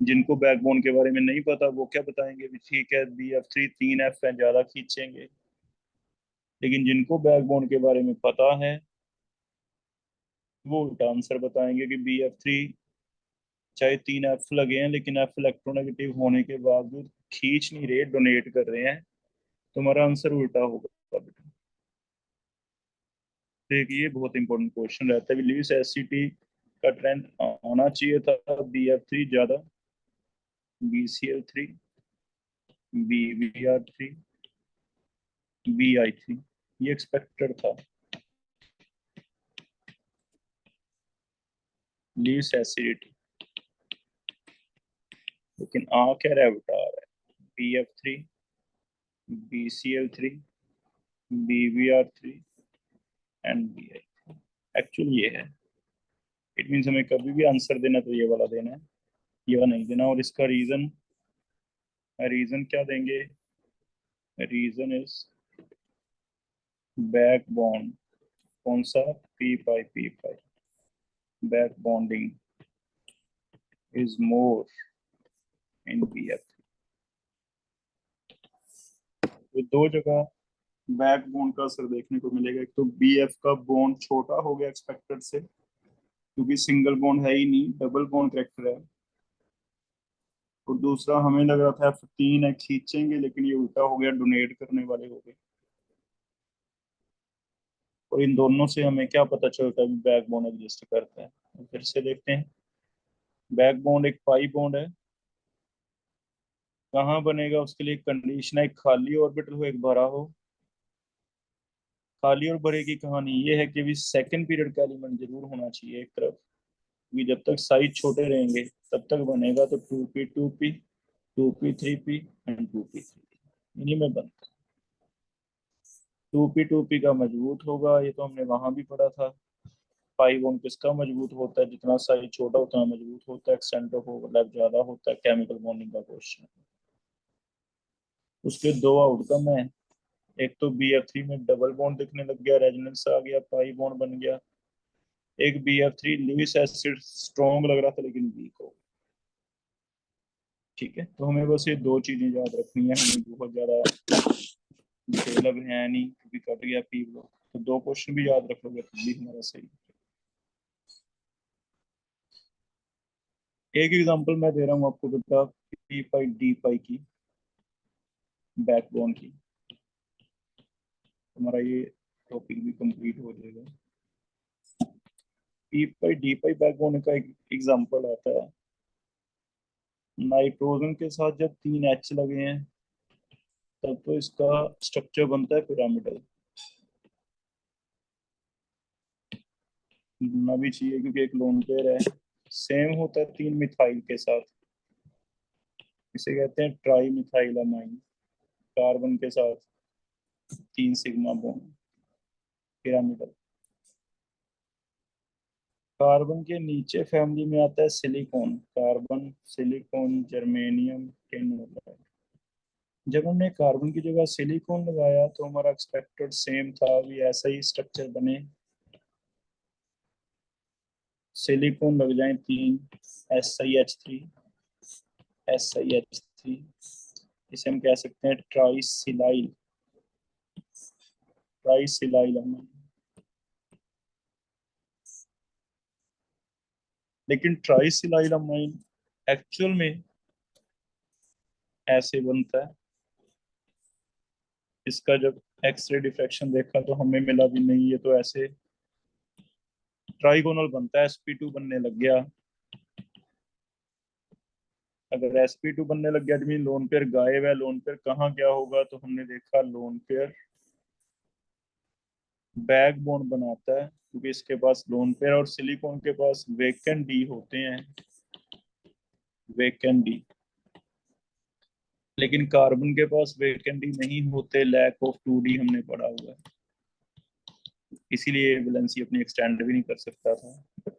जिनको बैकबोन के बारे में नहीं पता वो क्या बताएंगे भी ठीक है BF3 3F है ज्यादा खींचेंगे। लेकिन जिनको बैकबोन के बारे में पता है वो उल्टा आंसर बताएंगे कि BF3 चाहे 3F लगे हैं लेकिन F इलेक्ट्रोनेगेटिव होने के बावजूद खींच नहीं रहे, डोनेट कर रहे हैं। तो हमारा आंसर उल्टा होगा बेटा। देखिए बहुत इंपॉर्टेंट क्वेश्चन रहता है। लिविस एसिटी का ट्रेंड आना चाहिए था BF3 ज्यादा, BCl3, BBr3, BI3, ये एक्सपेक्टेड था। लिविस एसिडिटी, लेकिन आ क्या रहा है बेटा? आ रहा है BF3, BCl3, BBr3 and BI। Actually ये है। इट मीन्स हमें कभी भी आंसर देना तो ये वाला देना है, ये वाला नहीं देना। और इसका रीजन, रीजन क्या देंगे? Reason is back bond. कौन सा? P pi back bonding is more in BF। तो दो जगह बैक बॉन्ड का असर देखने को मिलेगा। एक तो BF का बॉन्ड छोटा हो गया एक्सपेक्टेड से, क्योंकि सिंगल बॉन्ड है ही नहीं, डबल बॉन्ड करेक्टर है। और दूसरा हमें लग रहा था F3 है खींचेंगे, लेकिन ये उल्टा हो गया, डोनेट करने वाले हो गए। और इन दोनों से हमें क्या पता चलता है? बैक बॉन्ड एग्जिस्ट करता है। तो फिर से देखते हैं। बैक बॉन्ड एक पाई बॉन्ड है। कहाँ बनेगा? उसके लिए कंडीशन है एक खाली ऑर्बिटल हो एक भरा हो। खाली और भरे की कहानी ये है कि भी सेकंड पीरियड का एलिमेंट जरूर होना चाहिए एक तरफ, क्योंकि जब तक साइज छोटे रहेंगे तब तक बनेगा। तो 2P 2P 3P and 2P 3P इन्हीं में बनता है। 2P का मजबूत होगा, ये तो हमने वहां भी पढ़ा था। पाई बॉन्ड किसका मजबूत होता है? जितना साइज छोटा उतना मजबूत होता है, एक्सटेंट ऑफ ओवरलैप ज्यादा होता है। केमिकल बॉन्डिंग का क्वेश्चन। उसके दो आउटकम है। एक तो BF3 में डबल बॉन्ड दिखने लग गया, रेजोनेंस आ गया, पाई बॉन्ड बन गया। एक BF3 लिविस एसिड स्ट्रॉन्ग लग रहा था लेकिन वीक हो। ठीक है, तो हमें बस ये दो चीजें याद रखनी है। हमें बहुत ज्यादा मतलब है नहीं, क्योंकि कट गया P ब्लॉक। तो दो क्वेश्चन भी याद रखोगे तो भी हमारा सही। एक एग्जांपल मैं दे रहा हूँ आपको बेटा P पाई D पाई की। बैकबोन की। हमारा ये टॉपिक भी कंप्लीट हो जाएगा। पी पाई डी पाई बैकबोन का एक एग्जांपल आता है। नाइट्रोजन के साथ जब 3 H लगे हैं तब तो इसका स्ट्रक्चर बनता है पिरामिडल। बनना भी चाहिए क्योंकि एक लोन पेयर है। सेम होता है 3 मिथाइल के साथ, इसे कहते हैं ट्राई मिथाइल अमाइन। कार्बन के साथ 3 सिग्मा बॉन्ड, पिरामिडल। कार्बन के नीचे फैमिली में आता है silicon. Carbon, silicon, germanium, tin वगैरह। जब हमने कार्बन की जगह सिलिकॉन लगाया तो हमारा एक्सपेक्टेड सेम था, भी ऐसा ही स्ट्रक्चर बने। सिलिकॉन लग जाए 3 SiH3, SiH3। इसे हम कह सकते हैं ट्राइसिलाइल, ट्राइसिलाइल अमाइन। लेकिन ट्राइसिलाइल अमाइन एक्चुअल में ऐसे बनता है। इसका जब एक्सरे डिफ्रैक्शन देखा तो हमें मिला भी नहीं, ये तो ऐसे ट्राइगोनल बनता है। sp2 बनने लग गया। अगर sp2 बनने लग गया तो लोन पेयर गायब है। लोन पेयर कहाँ गया होगा, तो हमने देखा लोन पेयर बैक बोन बनाता है क्योंकि इसके पास लोन पेयर और सिलिकॉन के पास वेकेंट डी होते हैं, वेकेंट डी। लेकिन कार्बन के पास वेकेंट डी नहीं होते, लैक ऑफ 2D हमने पढ़ा हुआ है। इसीलिए वैलेंसी अपनी एक्सटेंड भी नहीं कर सकता था।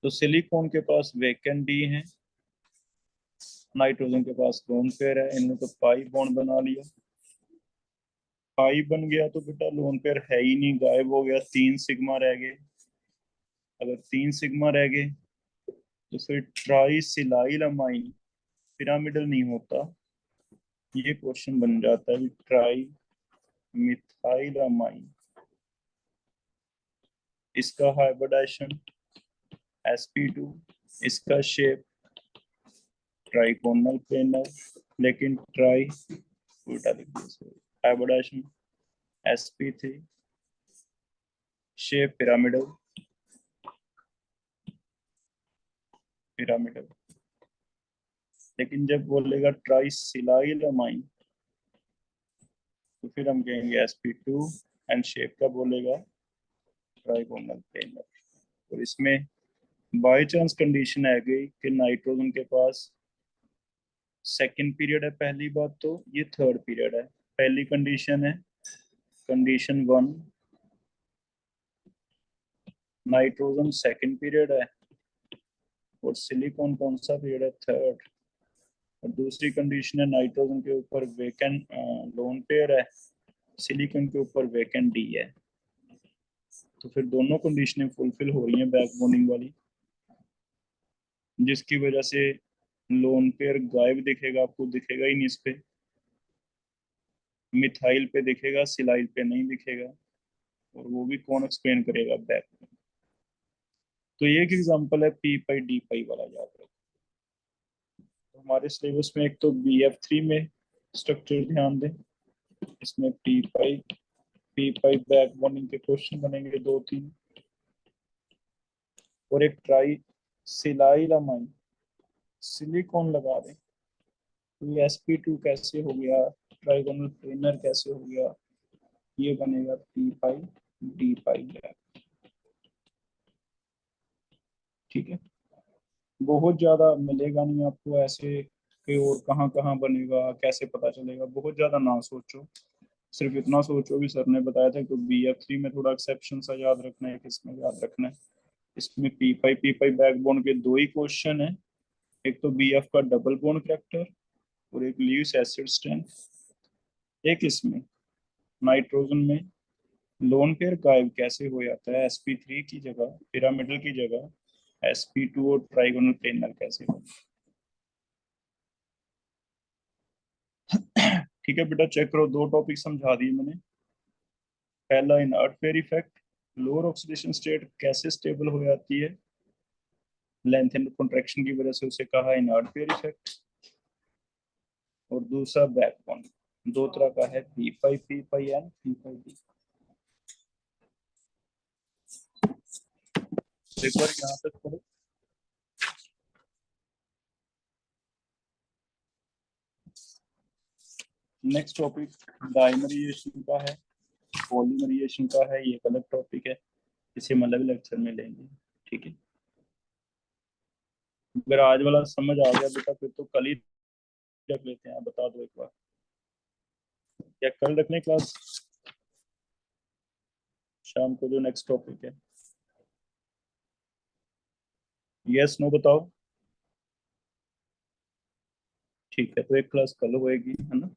तो सिलिकॉन के पास वेकेंट डी है, नाइट्रोजन के पास लोन पेयर है। इन्होंने तो पाई बॉन्ड बना लिया। पाई बन गया तो बेटा लोन पेयर है ही नहीं, गायब हो गया। 3 सिग्मा रह गए। अगर 3 सिग्मा रह गए तो फिर ट्राइसिलाइल अमाइन पिरामिडल नहीं होता। ये क्वेश्चन बन जाता है ट्राई मिथाइल अमाइन। इसका हाइब्रिडाइजेशन sp2, इसका शेप ट्राइकोनल प्लेनर, लेकिन ट्राई उल्टा लिख दिया। Hybridisation sp3, shape pyramidal, pyramidal. लेकिन जब बोलेगा ट्राइसिलाइल अमाइन तो फिर हम कहेंगे sp2 एंड शेप का बोलेगा ट्राइकोनल प्लेनर। और इसमें बाय चांस कंडीशन आ गई कि नाइट्रोजन के पास सेकंड पीरियड है। पहली बात तो ये थर्ड पीरियड है। पहली कंडीशन है कंडीशन 1, नाइट्रोजन सेकंड पीरियड है और सिलिकॉन कौन सा पीरियड है, थर्ड। और दूसरी कंडीशन है नाइट्रोजन के ऊपर वेकेंट लोन पेयर है, सिलिकॉन के ऊपर वेकेंट डी है। तो फिर दोनों कंडीशनें फुलफिल हो रही हैं बैक बॉन्डिंग वाली, जिसकी वजह से लोन पेयर गायब दिखेगा, आपको दिखेगा ही नहीं इस पे। मिथाइल पे दिखेगा, सिलाइल पे नहीं दिखेगा। और वो भी कौन एक्सप्लेन करेगा, बैक। तो ये एक एग्जांपल है पी पाई डी पाई वाला, याद रखो। तो हमारे सिलेबस में एक तो BF3 में स्ट्रक्चर ध्यान दें, इसमें पी पाई बैक बॉन्डिंग के क्वेश्चन बनेंगे 2-3। और एक ट्राई सिलाइल अमाइन, सिलिकॉन लगा दें तो ये sp2 कैसे हो गया, ट्राइगोनल प्लेनर कैसे हो गया, ये बनेगा पी पाई डी पाई बैक। ठीक है। बहुत ज्यादा मिलेगा नहीं आपको ऐसे कि और कहाँ कहाँ बनेगा, कैसे पता चलेगा। बहुत ज्यादा ना सोचो, सिर्फ इतना सोचो कि सर ने बताया था कि BF3 में थोड़ा एक्सेप्शन सा याद रखना है, किसमें याद रखना है। इसमें पी पाई बैकबोन के 2 ही क्वेश्चन है। एक तो BF का डबल बॉन्ड कैरेक्टर और एक लीव्स एसिड स्ट्रेंथ। एक इसमें नाइट्रोजन में लोन पेयर गायब कैसे हो जाता है, sp3 की जगह, पिरामिडल की जगह sp2 और ट्राइगोनल प्लेनर कैसे हो। ठीक है बेटा, चेक करो। 2 टॉपिक समझा दिए मैंने। पहला inert pair effect, lower oxidation state कैसे स्टेबल हो जाती है, लेंथ एंड कॉन्ट्रैक्शन की वजह से, उसे कहा इनर्ट पेयर इफेक्ट। और दूसरा बैक बॉन्ड। दो तरह का है, P5P5 एंड P5D। एक बार यहाँ तक पढ़ो। नेक्स्ट टॉपिक डाइमराइजेशन का है, पॉलीमराइजेशन का है, ये एक अलग टॉपिक है, इसे हम अलग लेक्चर में लेंगे, ठीक है। अगर आज वाला समझ आ गया बेटा फिर तो कल ही रख लेते हैं, आप बता दो एक बार, क्या कल रखने क्लास शाम को जो नेक्स्ट टॉपिक है? यस नो बताओ। ठीक है, तो एक क्लास कल होएगी, है ना।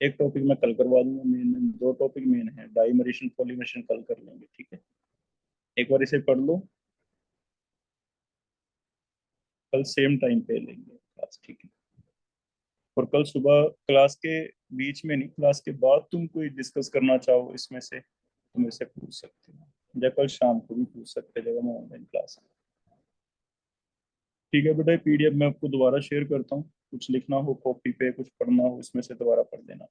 एक टॉपिक मैं कल करवा दूंगा, मेन दो टॉपिक मेन है, डाइमरेशन पॉलीमरेशन कल कर लेंगे, ठीक है। एक बार इसे पढ़ लो, कल सेम टाइम पे लेंगे क्लास, ठीक है। और कल सुबह क्लास के बीच में नहीं, क्लास के बाद तुम कोई डिस्कस करना चाहो इसमें से तो मेरे से पूछ सकते हो, या कल शाम को भी पूछ सकते हो जब मैं ऑनलाइन क्लास है। ठीक है बेटा, पीडीएफ मैं आपको दोबारा शेयर करता हूँ, कुछ लिखना हो कॉपी पे, कुछ पढ़ना हो इसमें से दोबारा पढ़ लेना।